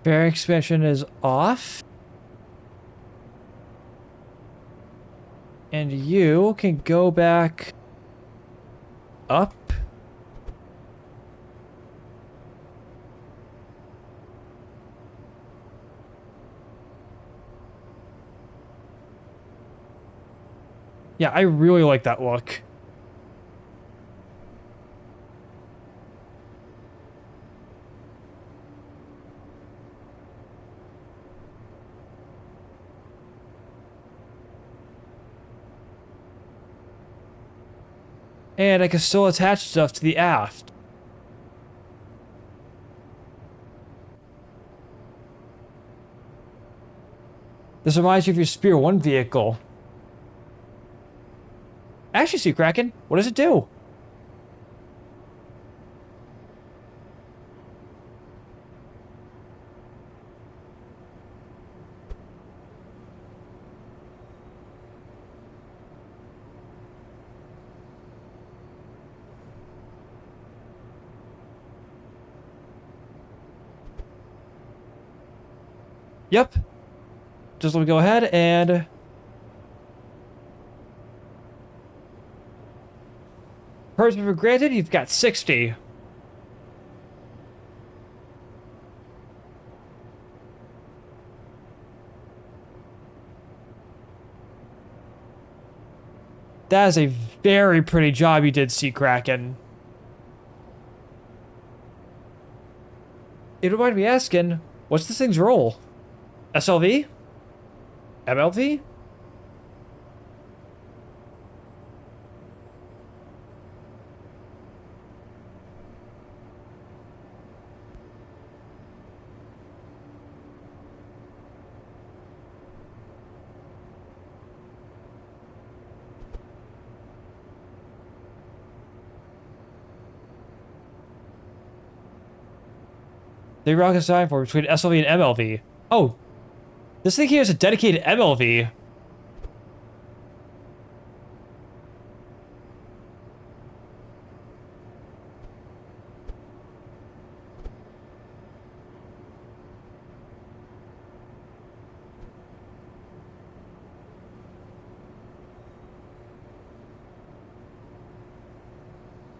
Fairing expansion is off. And you can go back up. Yeah, I really like that look. And I can still attach stuff to the aft. This reminds you of your Spear 1 vehicle. Actually, Sea Kraken, what does it do? Yep. Just let me go ahead and... Permission for granted, you've got 60. That is a Very pretty job you did, Sea Kraken. It reminded me asking, what's this thing's role? SLV? MLV? The rocket design for between SLV and MLV. Oh, this thing here is a dedicated MLV.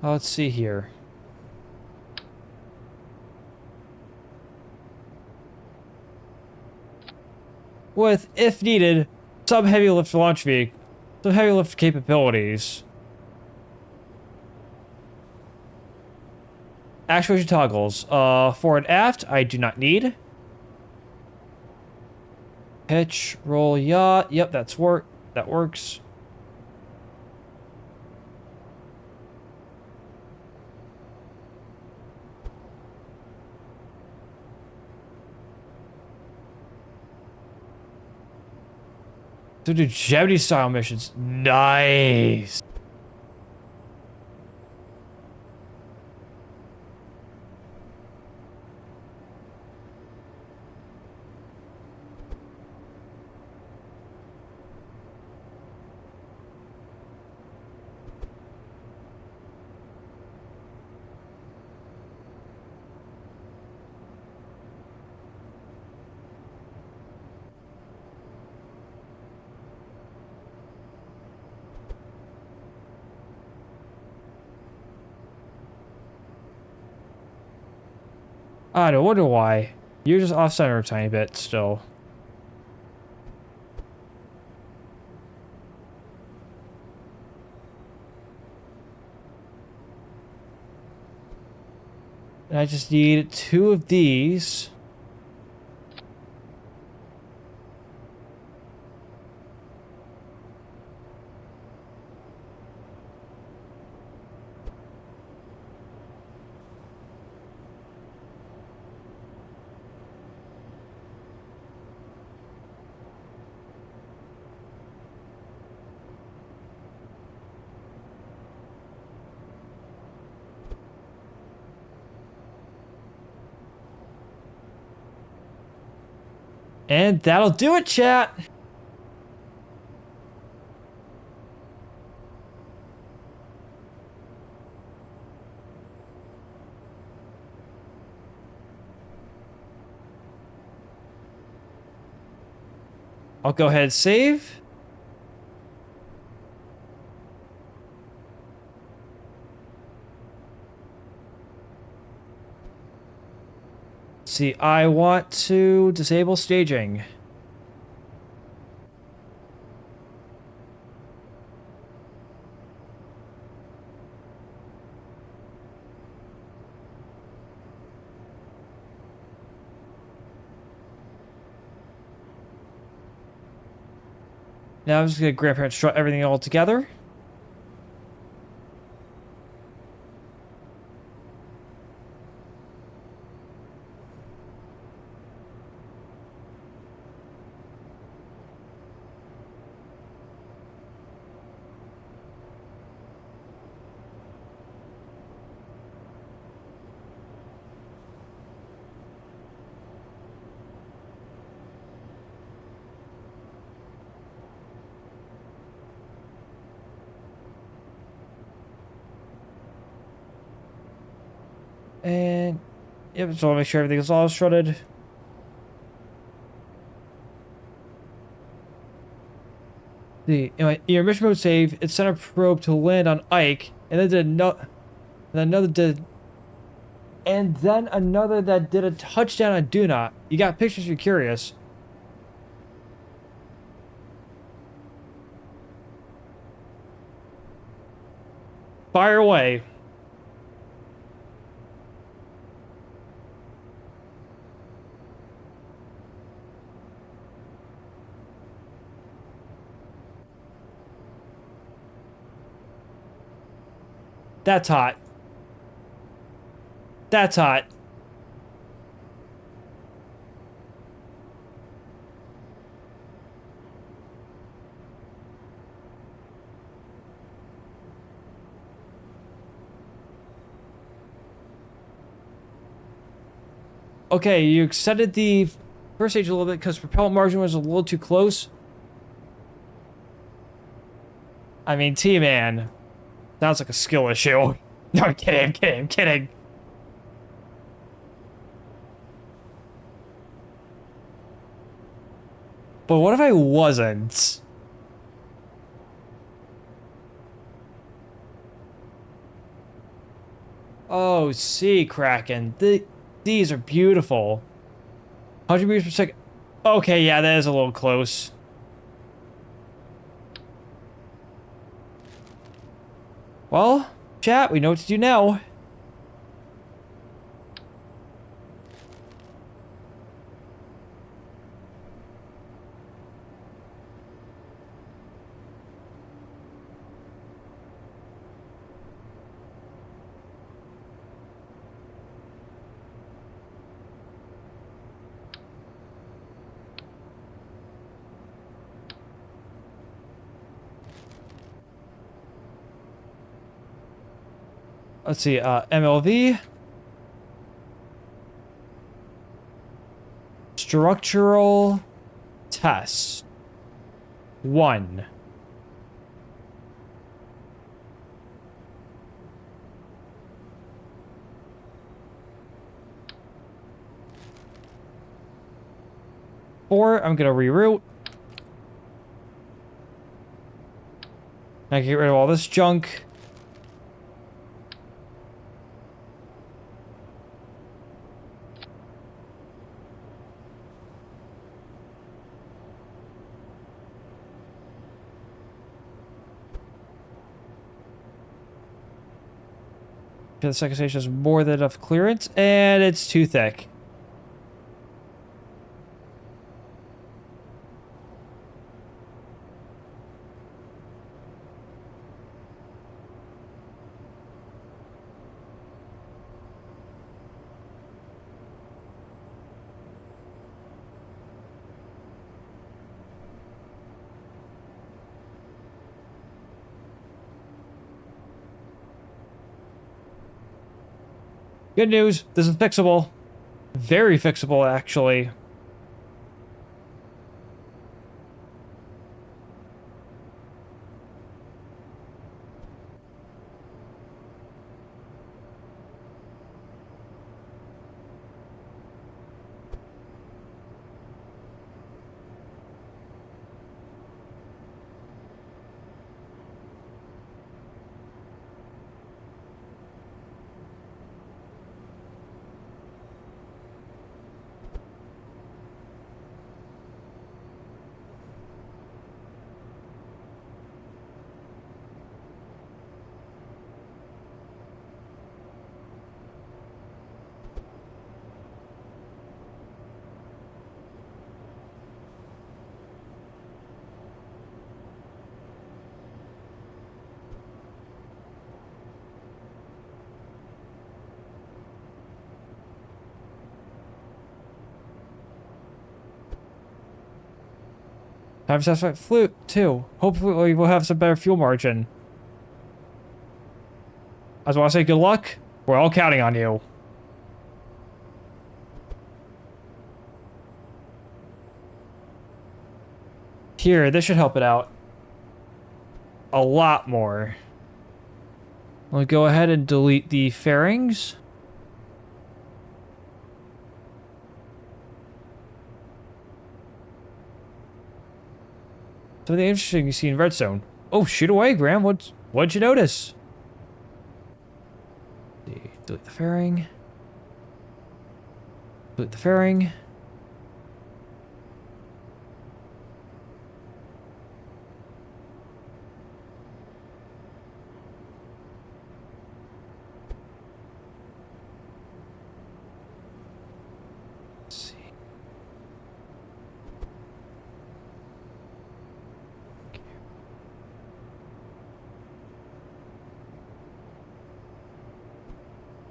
Let's see here. With, if needed, some heavy lift launch vehicle, some heavy lift capabilities. Actuation toggles. Fore and aft, I do not need. Pitch, roll, yacht. Yep, that works. To do Gemini style missions. Nice. I don't wonder why. You're just off center a tiny bit still. And I just need 2 of these. And that'll do it, chat. I'll go ahead and save. See, I want to disable staging. Now I'm just gonna grandparent strut everything all together. And yep, so I'll make sure everything is all strutted. In your mission mode save, it sent a probe to land on Ike, and then another that did a touchdown on Duna. You got pictures if you're curious. Fire away. That's hot. That's hot. Okay, you extended the first stage a little bit because propellant margin was a little too close. I mean, T-Man. Sounds like a skill issue. No, I'm kidding, I'm kidding, I'm kidding. But what if I wasn't? Oh, sea Kraken. These are beautiful. 100 meters per second. Okay, yeah, that is a little close. Well, chat, we know what to do now. Let's see, MLV. Structural test. 1. I'm gonna reroute. I can get rid of all this junk. The second station has more than enough clearance, and it's too thick. Good news, this is fixable. Very fixable, actually. Time to satisfy flute, too. Hopefully we'll have some better fuel margin. I just want to say good luck. We're all counting on you. Here, this should help it out. A lot more. We'll go ahead and delete the fairings. Something interesting you see in Redstone. Oh, shoot away, Graham. What'd you notice? Delete the fairing. Delete the fairing.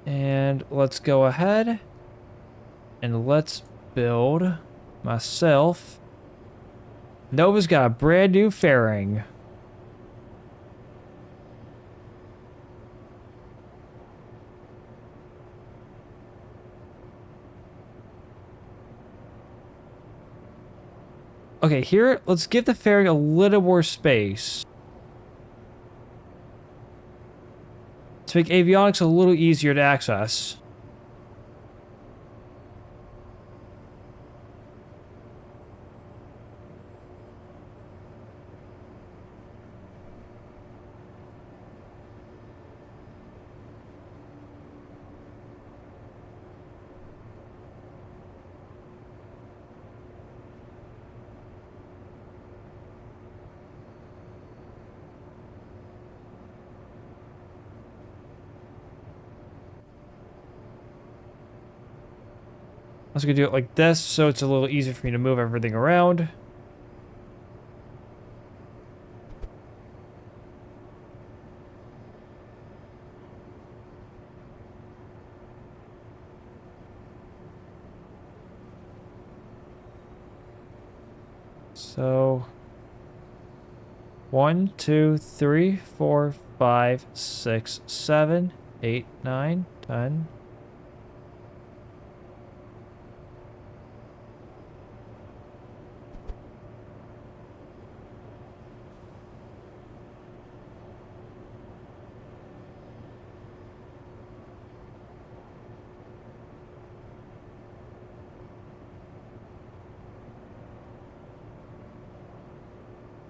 And let's go ahead and let's build myself. Nova's got a brand new fairing. Okay, here, let's give the fairing a little more space. To make avionics a little easier to access. I was gonna do it like this, so it's a little easier for me to move everything around. So 1, 2, 3, 4, 5, 6, 7, 8, 9, 10.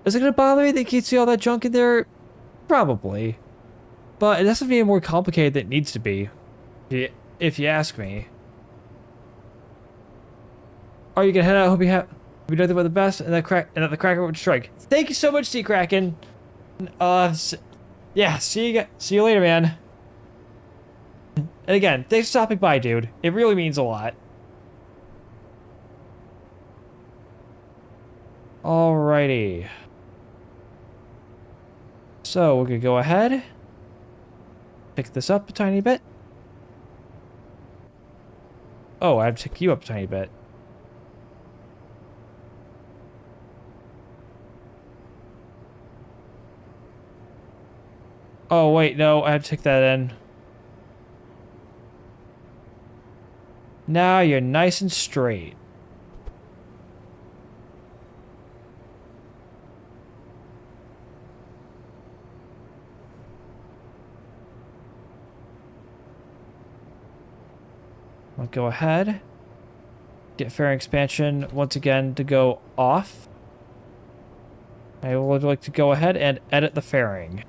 Is it gonna bother me that you can't see all that junk in there? Probably. But it doesn't be more complicated than it needs to be. If you ask me. Are you gonna head out? Hope you have nothing but the best, and that the Kraken would strike. Thank you so much, Sea Kraken. Yeah, see you later, man. And again, thanks for stopping by, dude. It really means a lot. Alrighty. So we're gonna go ahead, pick this up a tiny bit. Oh, I have to pick you up a tiny bit. Oh wait, no, I have to take that in. Now you're nice and straight. I'll go ahead. Get fairing expansion once again to go off. I would like to go ahead and edit the fairing.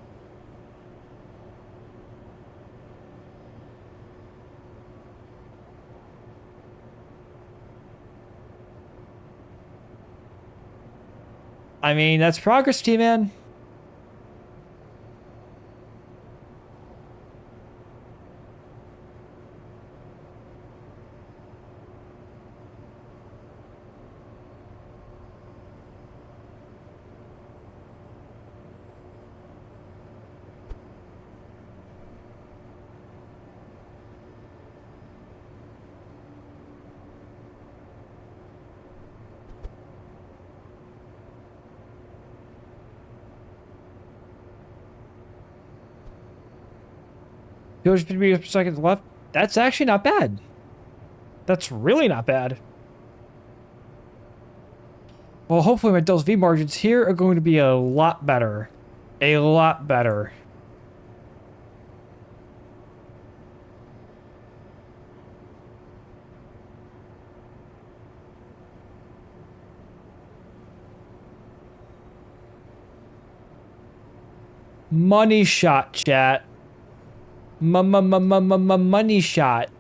I mean, that's progress, T-Man. meters per second left. That's actually not bad. That's really not bad. Well, hopefully my Delta V margins here are going to be a lot better. A lot better. Money shot, chat. Money shot.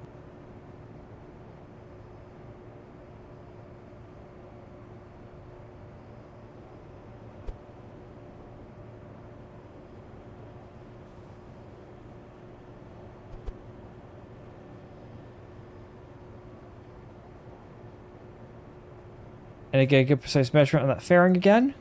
And I get a good precise measurement on that fairing again.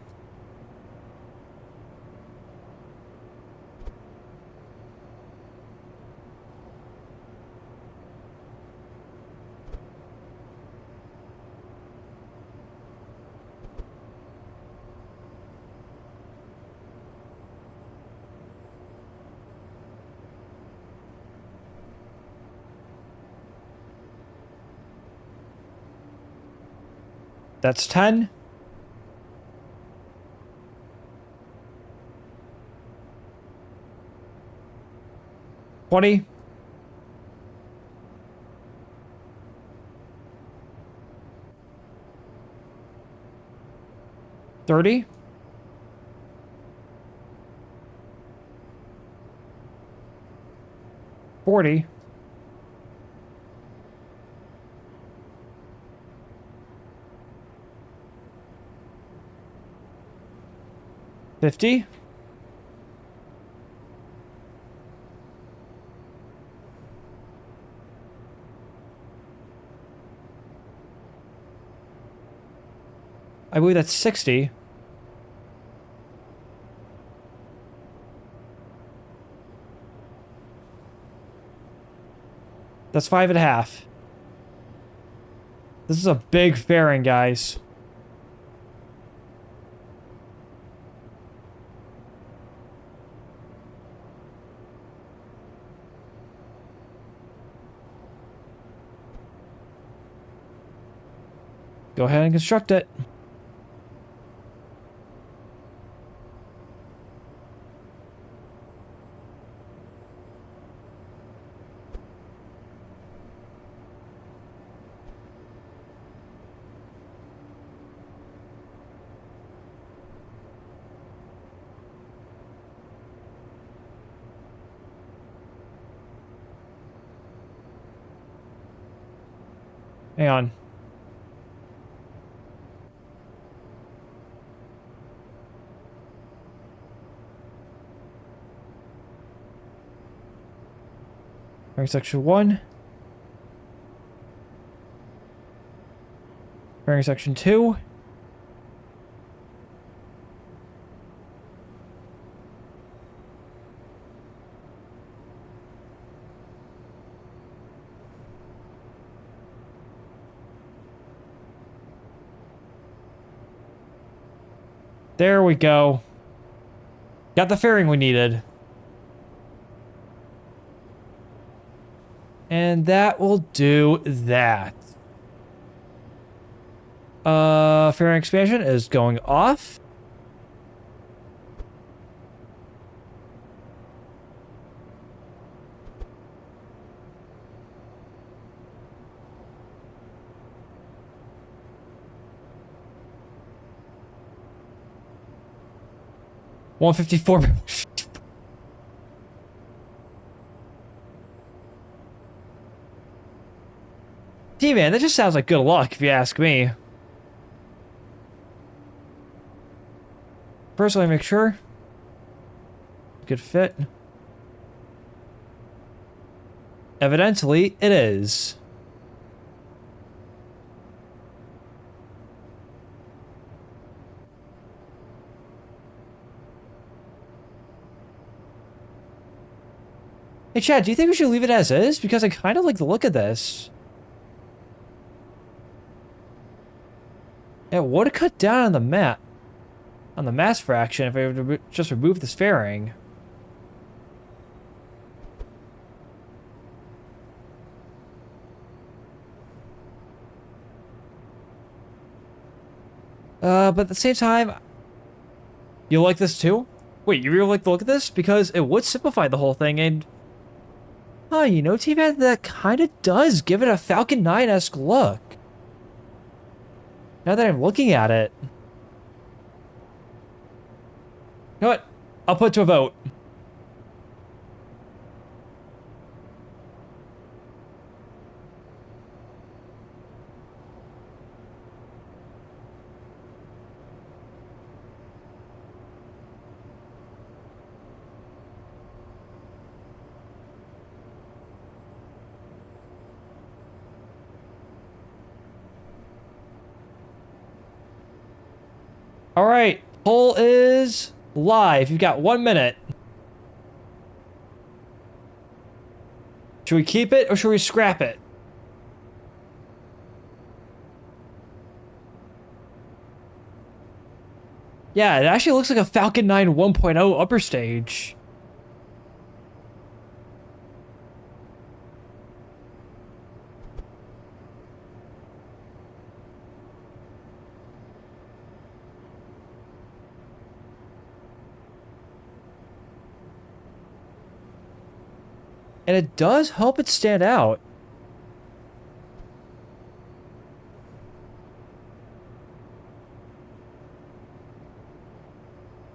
That's 10. $20. 30. 40. 50. 'I believe that's 60. That's 5.5. This is a big fairing, guys. Go ahead and construct it. Hang on. Fairing section 1. Fairing section 2. There we go. Got the fairing we needed. And that will do that. Fairing expansion is going off. $154. T-Man, that just sounds like good luck if you ask me. First, let me make sure. Good fit. Evidently, it is. Hey, Chad, do you think we should leave it as is? Because I kind of like the look of this. It would have cut down on the mass fraction if I were to just remove this fairing. But at the same time, you like this too? Wait, you really like the look of this? Because it would simplify the whole thing and... Oh, you know, T-Man, that kind of does give it a Falcon 9-esque look. Now that I'm looking at it. You know what? I'll put it to a vote. All right, poll is live. You've got 1 minute. Should we keep it or should we scrap it? Yeah, it actually looks like a Falcon 9 1.0 upper stage. And it does help it stand out.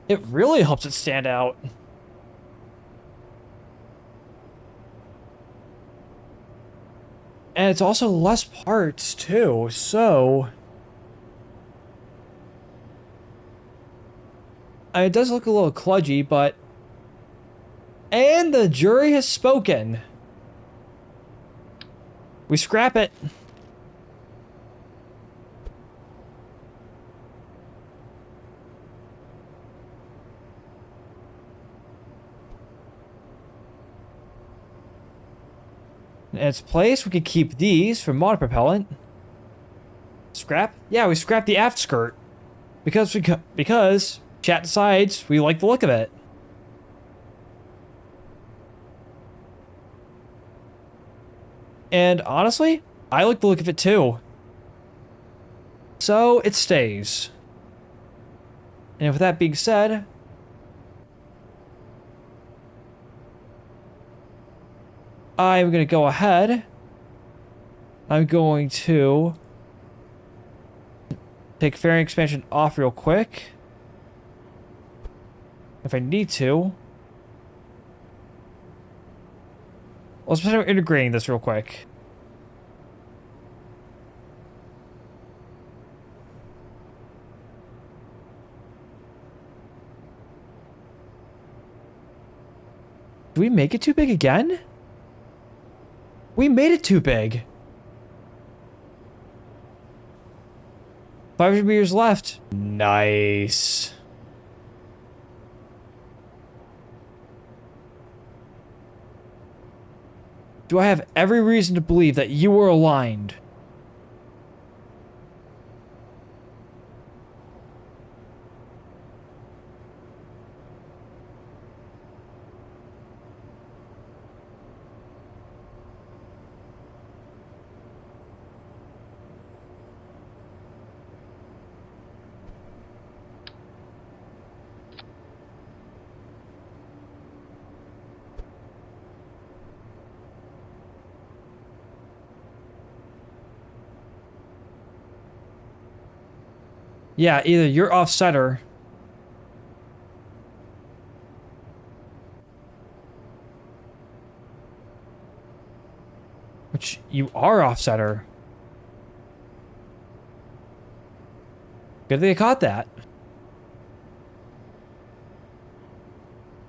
It really helps it stand out. And it's also less parts, too, so... It does look a little kludgy, but... And the jury has spoken. We scrap it. In its place, we could keep these for motor propellant. Scrap? Yeah, we scrap the aft skirt. Because chat decides we like the look of it. And honestly, I like the look of it too. So it stays. And with that being said, I'm going to go ahead. I'm going to take fairing expansion off real quick. If I need to. Let's start integrating this real quick. Do we make it too big again? We made it too big. 500 meters left. Nice. Do I have every reason to believe that you were aligned? Yeah, either you're off center. Which you are off center. Good thing I caught that.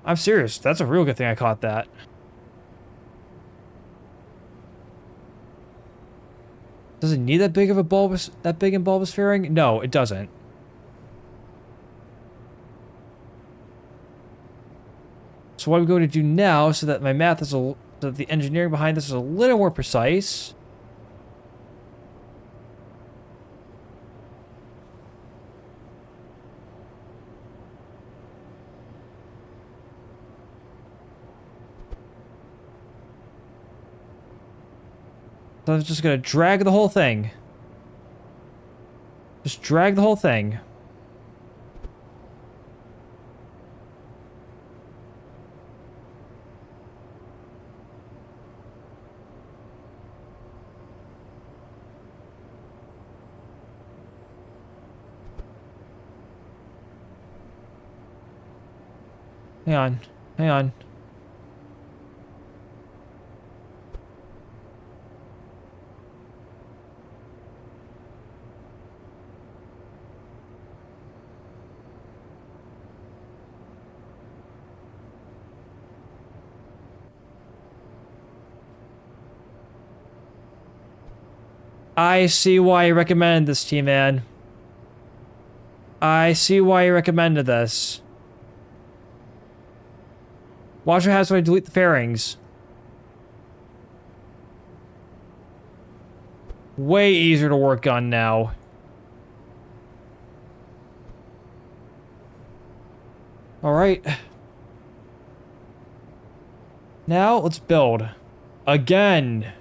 I'm serious. That's a real good thing I caught that. Does it need that big of a bulbous, that big and bulbous fairing? No, it doesn't. So what I'm going to do now, so that my math is so that the engineering behind this is a little more precise. So I'm just gonna drag the whole thing. Just drag the whole thing. Hang on. Hang on. I see why you recommended this, T-Man. I see why you recommended this. Watch what happens when I delete the fairings. Way easier to work on now. Alright. Now, let's build. Again.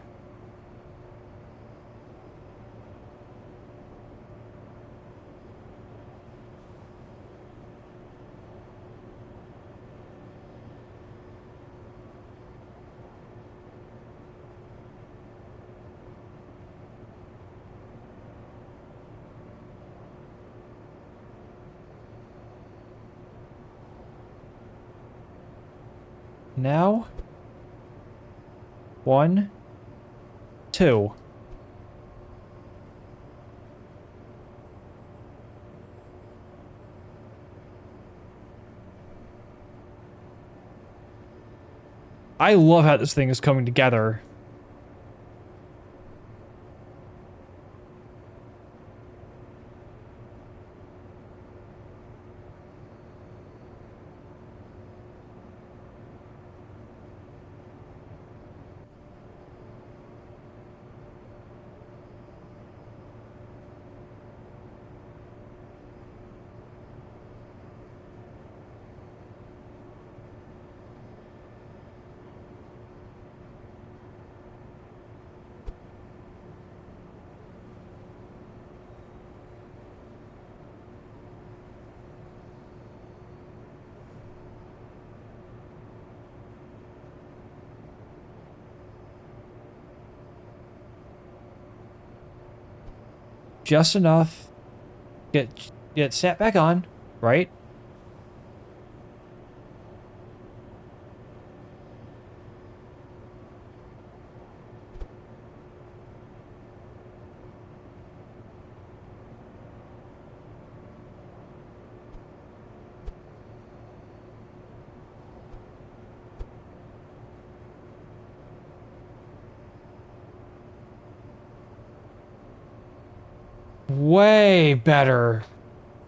Now. 1, 2. I love how this thing is coming together. Just enough. Get set back on, right? Way better.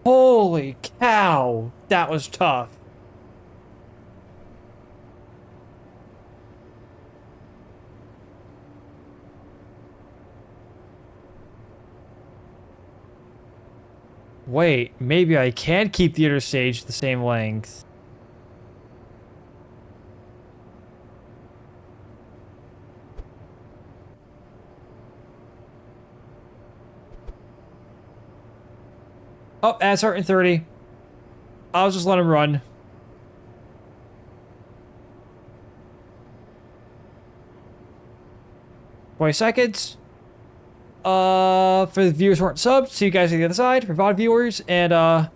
Holy cow. That was tough. Wait, maybe I can keep the inner stage the same length. Oh, that's starting 30. I'll just let him run. $20. For the viewers who aren't subbed, see you guys on the other side. For VOD viewers and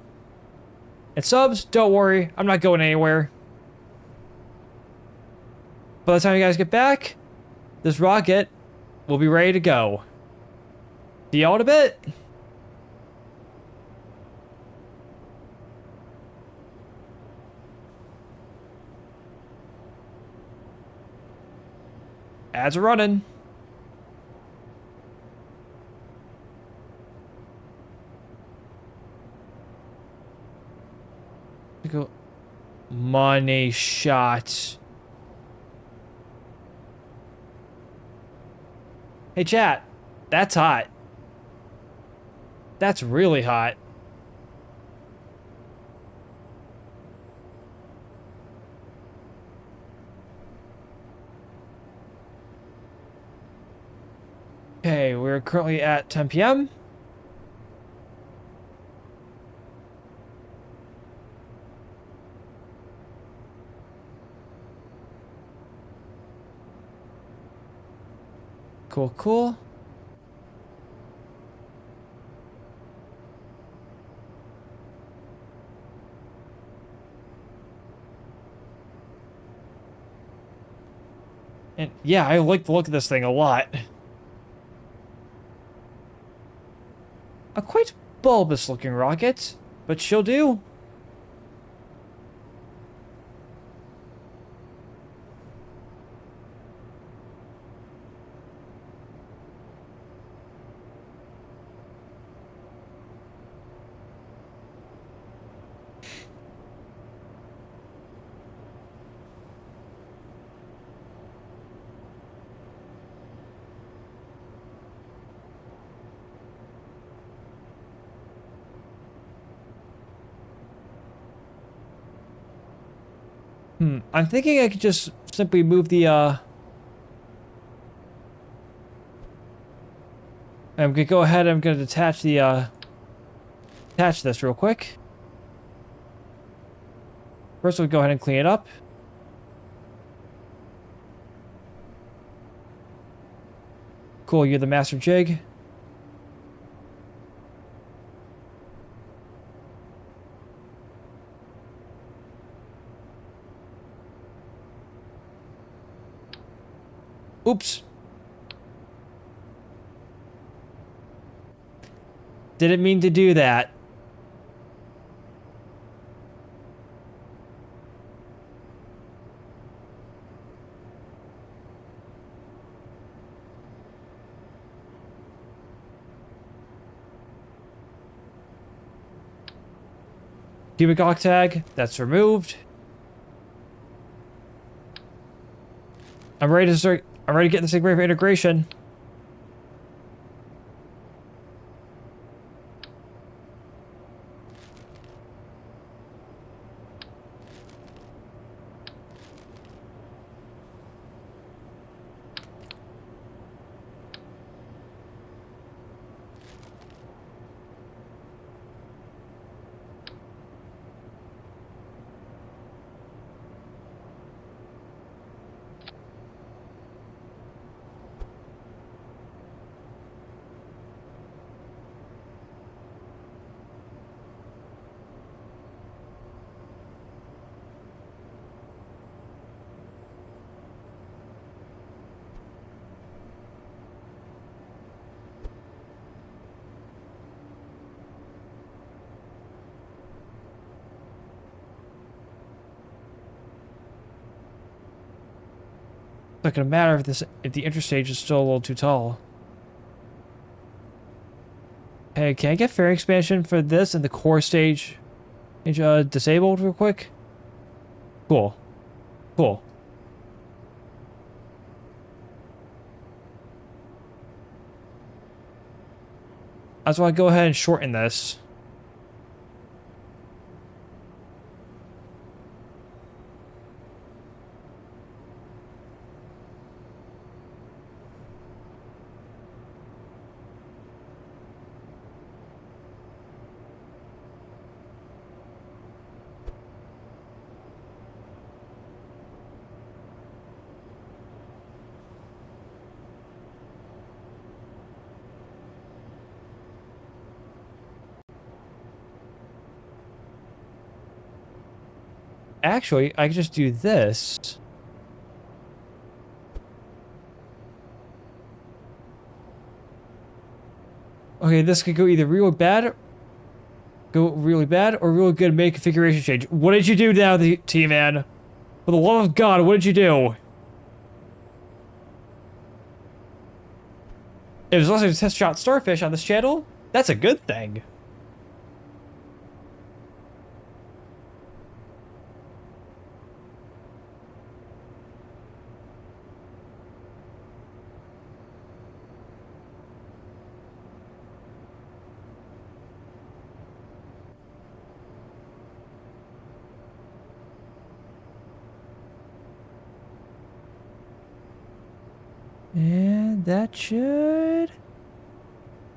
subs, don't worry, I'm not going anywhere. By the time you guys get back, this rocket will be ready to go. See y'all in a bit. Ads are running. Go. Money shot. Hey chat, that's hot. That's really hot. Okay, we're currently at 10 p.m. Cool, cool. And yeah, I like the look of this thing a lot. A quite bulbous looking rocket, but she'll do. I'm thinking I could just simply move the, I'm gonna go ahead, I'm gonna detach the, attach this real quick. First, we'll go ahead and clean it up. Cool, you're the master jig. Oops. Didn't mean to do that. Cubic octag, that's removed. I'm ready to get this thing ready for integration. It's not gonna matter if the interstage is still a little too tall. Hey, can I get fairing expansion for this and the core stage disabled real quick? Cool. Cool. That's why I go ahead and shorten this. Actually, I could just do this. Okay, this could go either really bad or really good mid configuration change. What did you do now, the T-Man? For the love of God, what did you do? It was listening to Test Shot Starfish on this channel? That's a good thing. And that should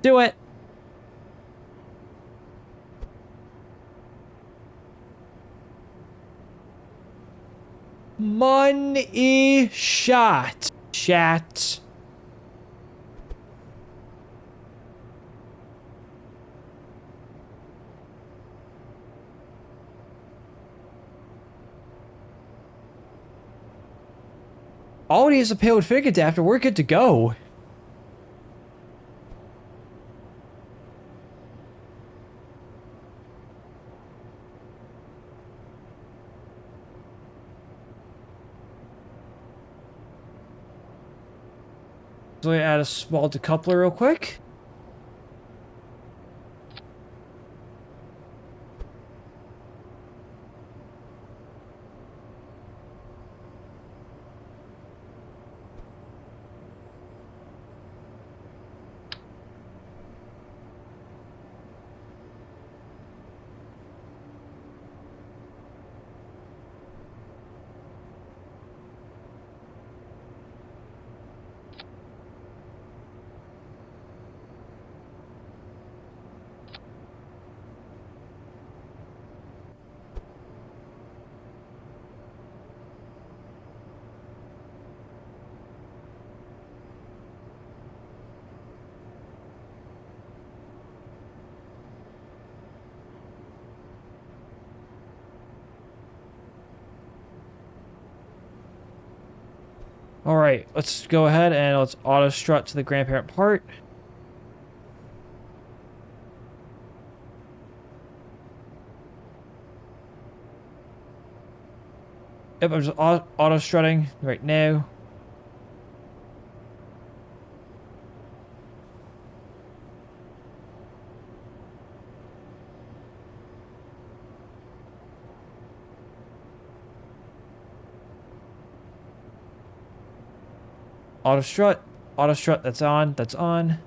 do it. Money shot. Chat. All we need is a payload fig adapter. We're good to go. So I add a small decoupler real quick. All right, let's go ahead and let's auto strut to the grandparent part. Yep, I'm just auto strutting right now. Auto strut, that's on, that's on.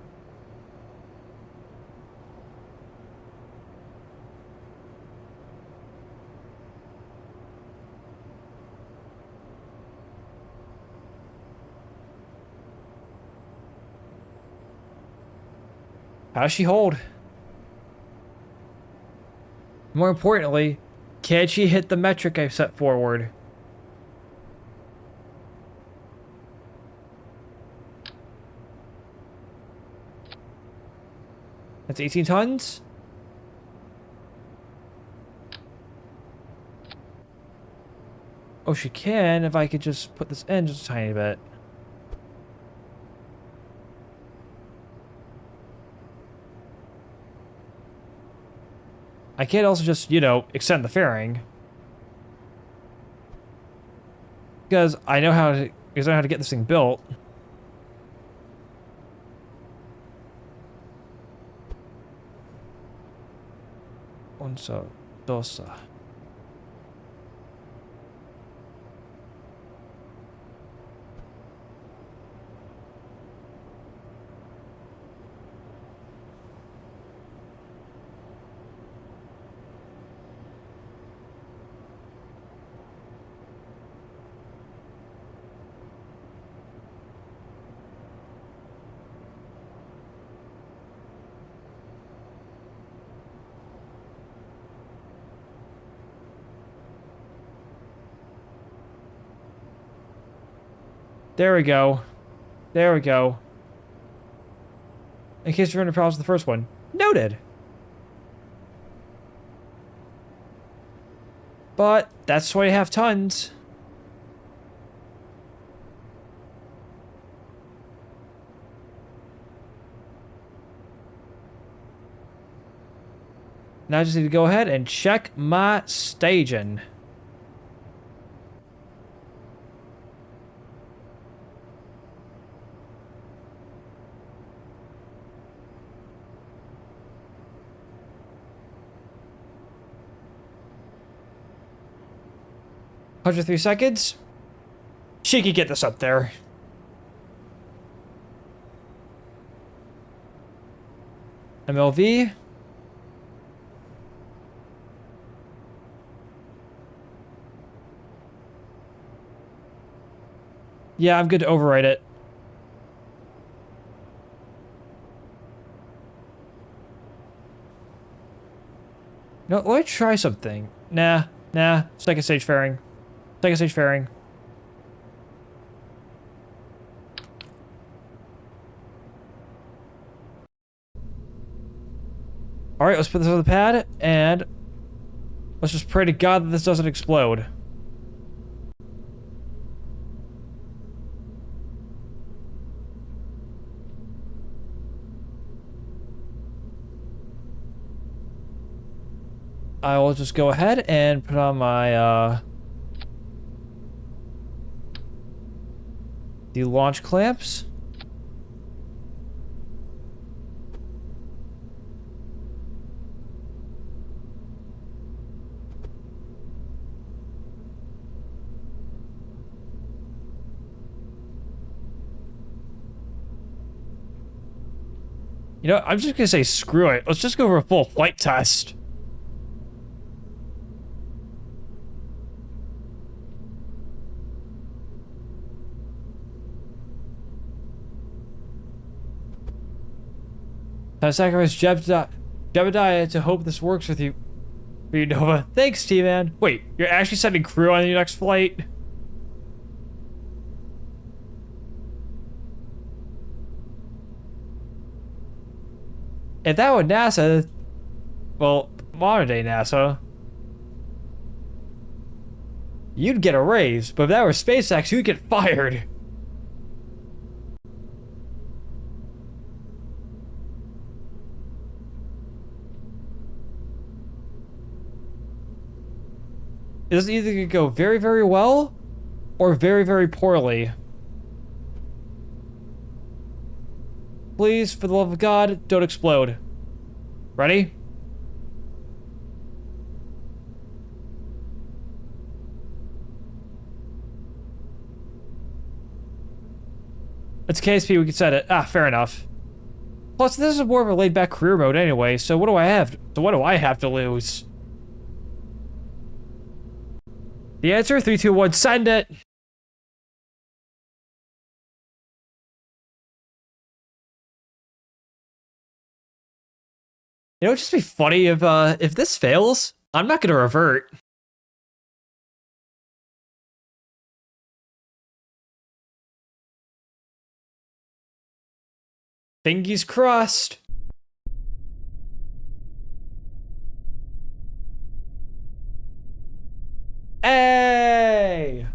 How does she hold? More importantly, can she hit the metric I set forward? That's 18 tons? Oh, she can if I could just put this in just a tiny bit. I can't also just, you know, extend the fairing. Because I know how to get this thing built. Onsa, dosa. There we go. There we go. In case you're having problems with the first one. Noted. But that's 2.5 tons. Now I just need to go ahead and check my staging. Hundred 3 seconds. She could get this up there. MLV. Yeah, I'm good to overwrite it. No, let me try something. Nah. Second stage fairing. Second stage fairing. Alright, let's put this on the pad, and let's just pray to God that this doesn't explode. I will just go ahead and put on my, the launch clamps. You know, I'm just gonna say screw it. Let's just go for a full flight test. I sacrifice Jebediah to hope this works with you. For you, Nova. Thanks, T-Man. Wait, you're actually sending crew on your next flight? If that were NASA, well, modern day NASA, you'd get a raise, but if that were SpaceX, you'd get fired. is either going to go very, very well or very, very poorly. Please, for the love of God, don't explode. Ready? It's KSP, we can set it. Ah, fair enough. Plus, this is more of a laid-back career mode anyway, so what do I have? So what do I have to lose? The answer, 3, 2, 1, send it! You know, it'd just be funny if this fails, I'm not gonna revert. Fingies crossed. Hey!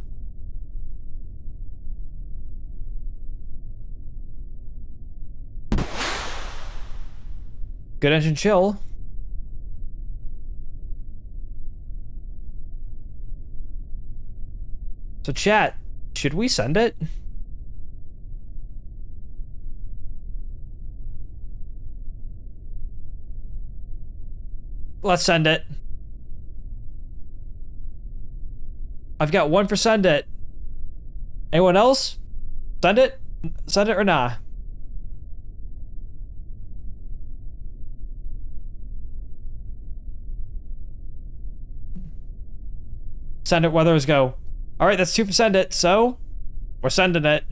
Good engine chill. So chat, should we send it? Let's send it. I've got 1 for send it. Anyone else? Send it? Send it or nah? Send it, weathers go. Alright, that's 2 for send it, so we're sending it.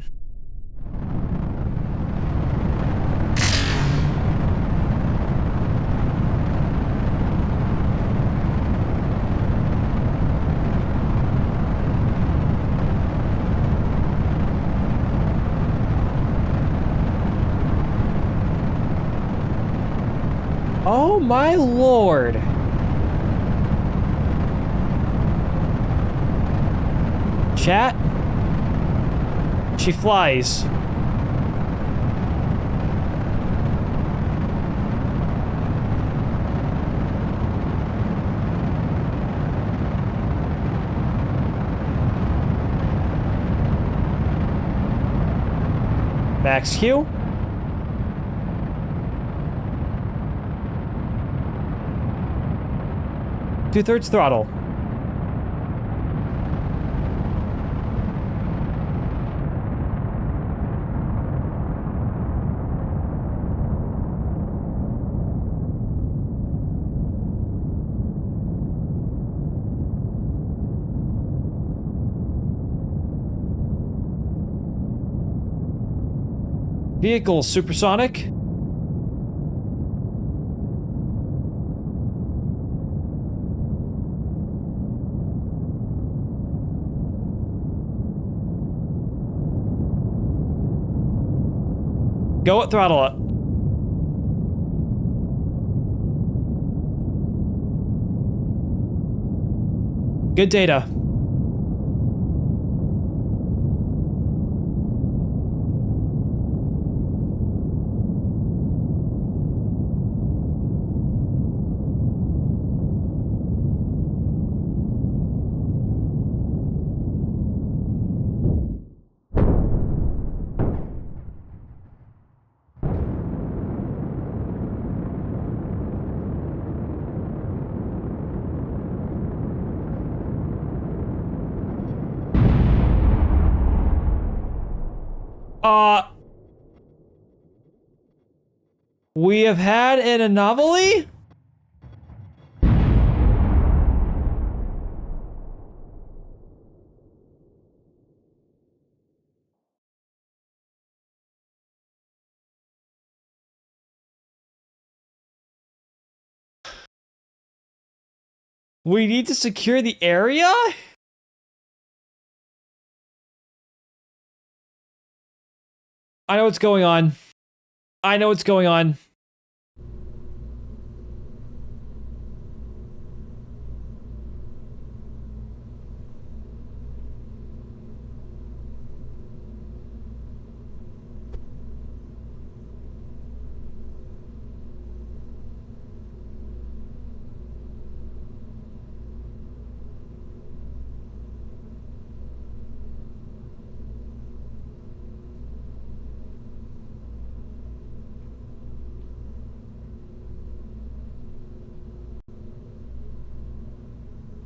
Oh my lord. Chat? She flies. Max Q. Two-thirds throttle. Vehicle supersonic. Go at throttle it. Good data. We have had an anomaly? We need to secure the area? I know what's going on. I know what's going on.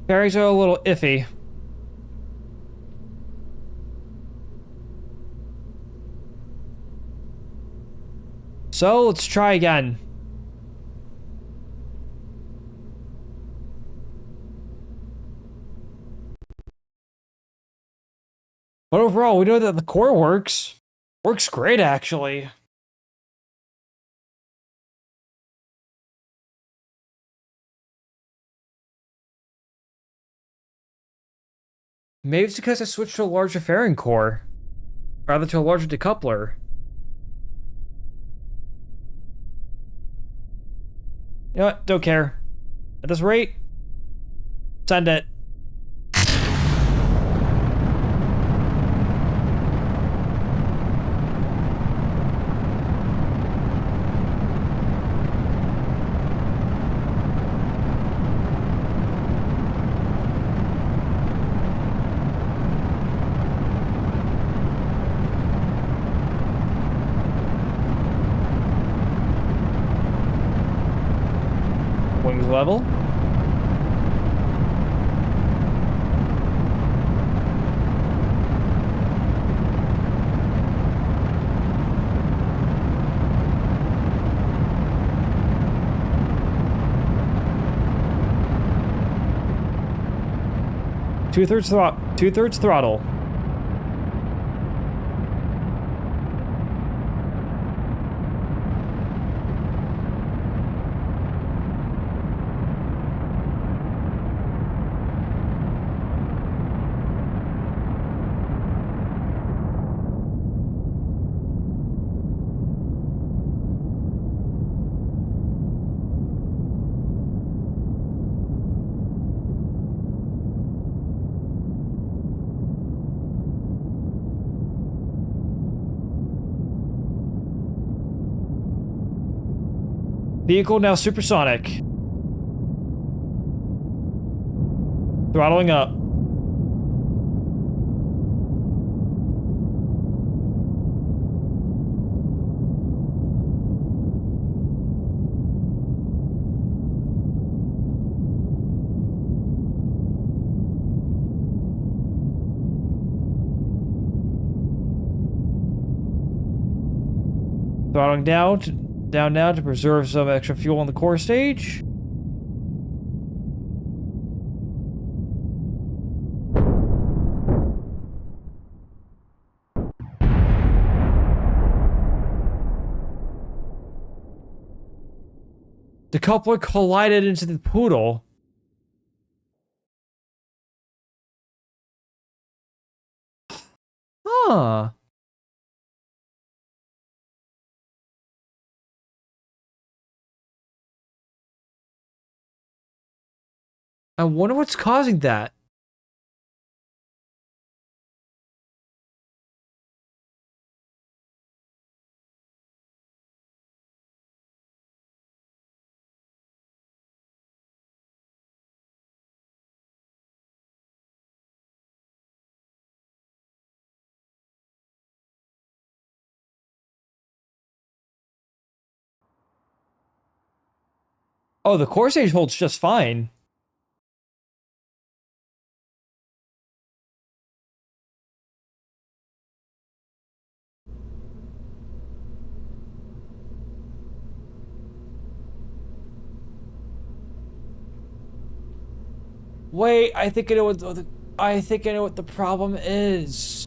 Bearings are a little iffy. So let's try again. But overall, we know that the core works. Works great, actually. Maybe it's because I switched to a larger fairing core, rather to a larger decoupler. You know what? Don't care. At this rate, send it. Wings level. Two-thirds throttle. Vehicle now supersonic. Throttling up. Throttling down now to preserve some extra fuel on the core stage. The coupler collided into the poodle. Huh. I wonder what's causing that. Oh, the core stage holds just fine. Wait, I think I know what the problem is.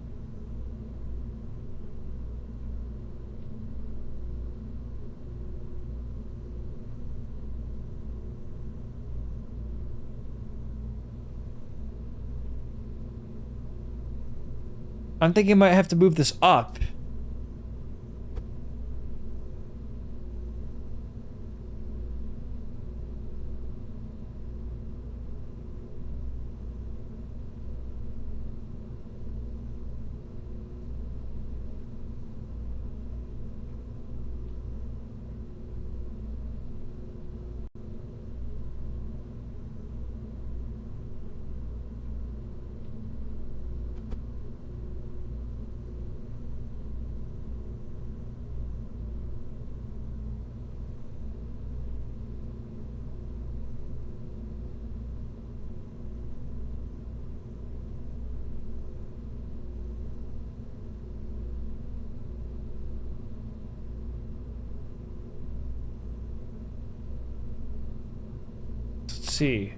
I'm thinking I might have to move this up. see.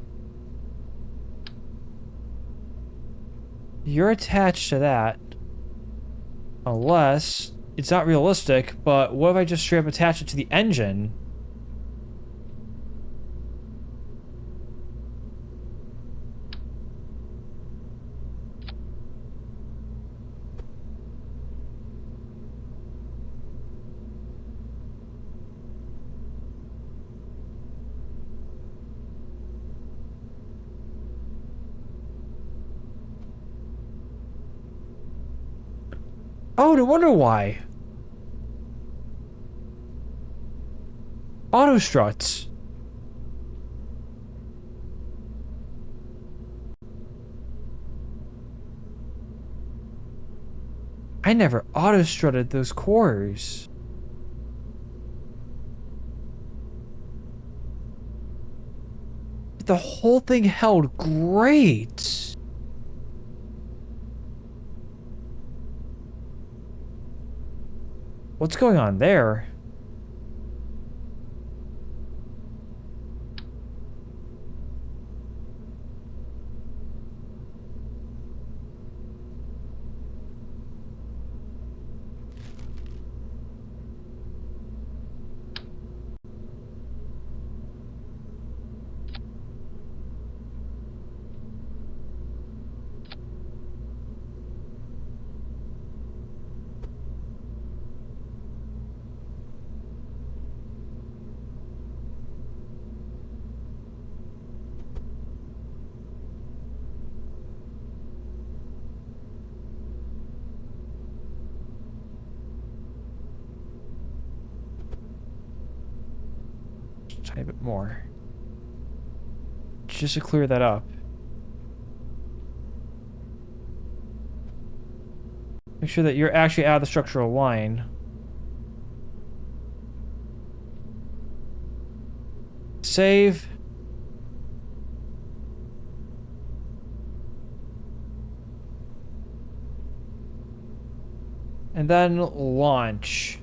You're attached to that. Unless it's not realistic, but what if I just straight up attach it to the engine? Oh, no wonder why. Auto struts. I never auto strutted those cores. The whole thing held great. What's going on there? Tiny bit more. Just to clear that up. Make sure that you're actually out of the structural line. Save. And then launch.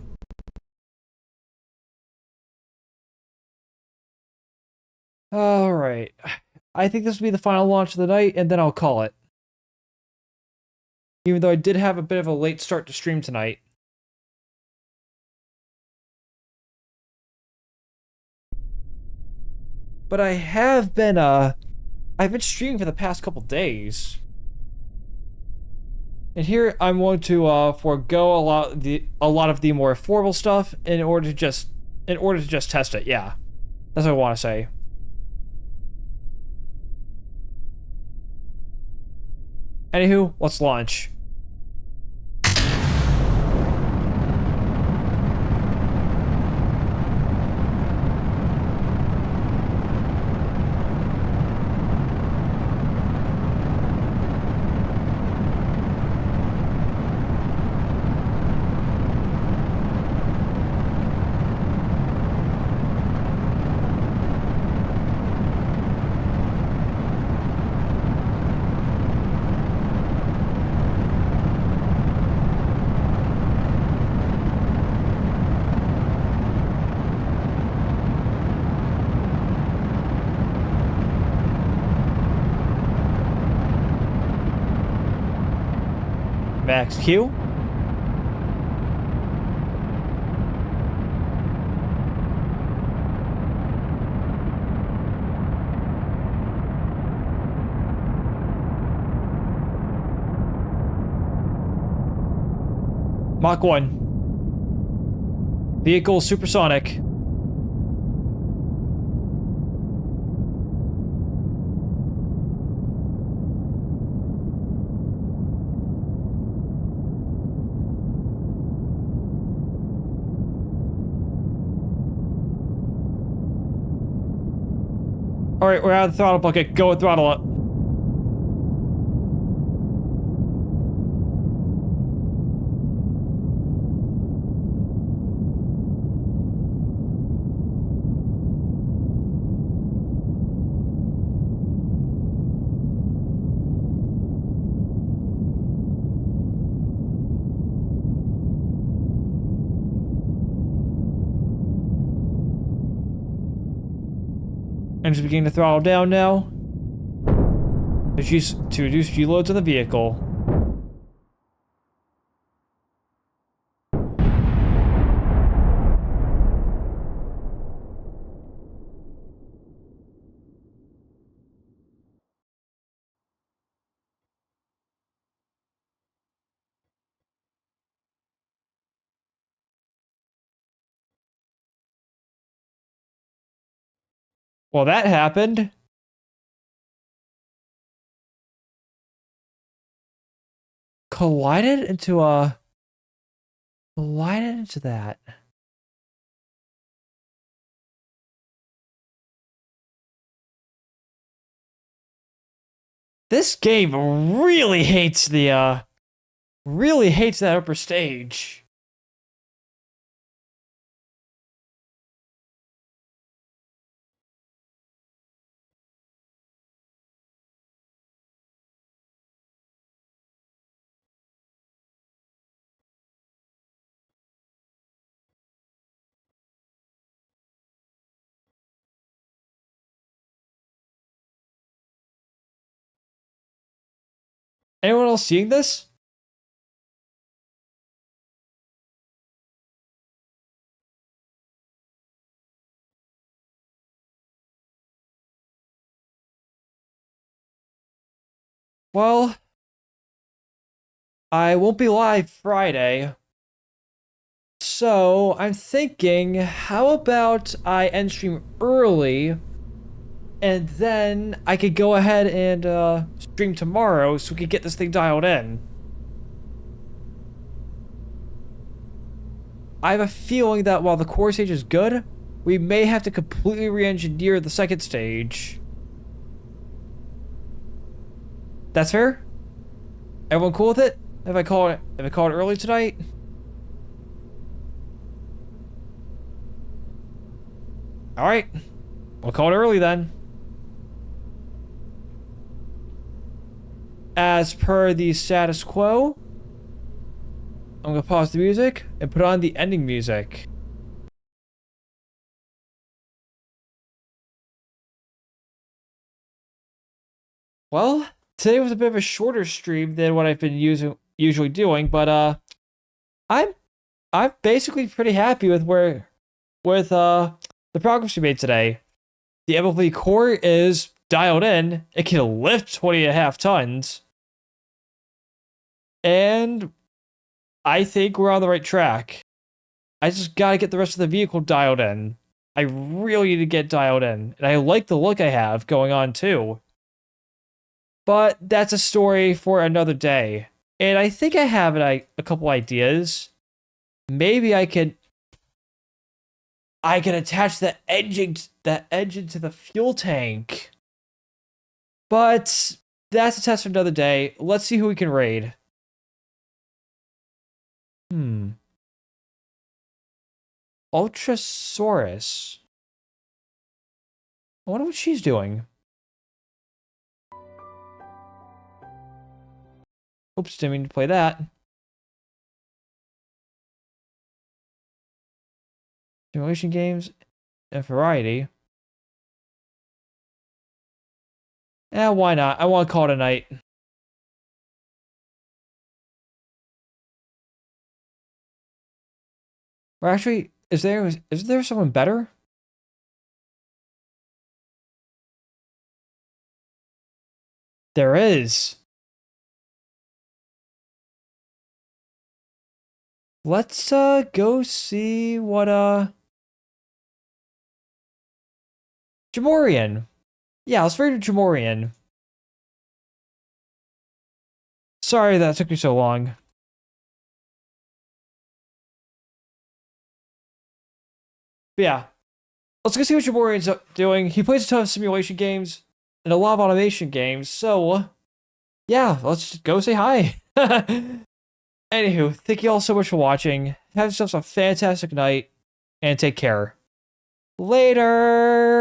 Alright. I think this will be the final launch of the night, and then I'll call it. Even though I did have a bit of a late start to stream tonight. But I have been, I've been streaming for the past couple days. And here I'm going to forego a lot of the more affordable stuff in order to just test it. Yeah, that's what I want to say. Anywho, let's launch. Max Q. Mach 1. Vehicle supersonic. Alright, we're out of the throttle bucket. Go and throttle up. Engine's beginning to throttle down now. To reduce G loads on the vehicle. Well, that happened. Collided into that. This game really hates that upper stage. Anyone else seeing this? Well, I won't be live Friday. So I'm thinking, how about I end stream early, and then I could go ahead and stream tomorrow so we could get this thing dialed in. I have a feeling that while the core stage is good, we may have to completely re-engineer the second stage. That's fair? Everyone cool with it? Have I called it early tonight? Alright. We'll call it early then. As per the status quo, I'm gonna pause the music and put on the ending music. Well, today was a bit of a shorter stream than what I've been usually doing, but I'm basically pretty happy with the progress we made today. The MLB core is dialed in. It can lift 20.5 tons. And I think we're on the right track. I just gotta get the rest of the vehicle dialed in. I really need to get dialed in. And I like the look I have going on too. But that's a story for another day. And I think I have a couple ideas. Maybe I can attach the engine to the fuel tank. But that's a test for another day. Let's see who we can raid. Ultrasaurus. I wonder what she's doing. Oops, didn't mean to play that. Simulation games and variety. Eh, why not? I want to call it a night. Or actually, is there someone better? There is. Let's go see what Jamorian. Yeah, let's raid Jamorian. Sorry that took me so long. But yeah. Let's go see what Jamorian's doing. He plays a ton of simulation games and a lot of automation games, so yeah, let's just go say hi. Anywho, thank you all so much for watching. Have yourselves a fantastic night, and take care. Later!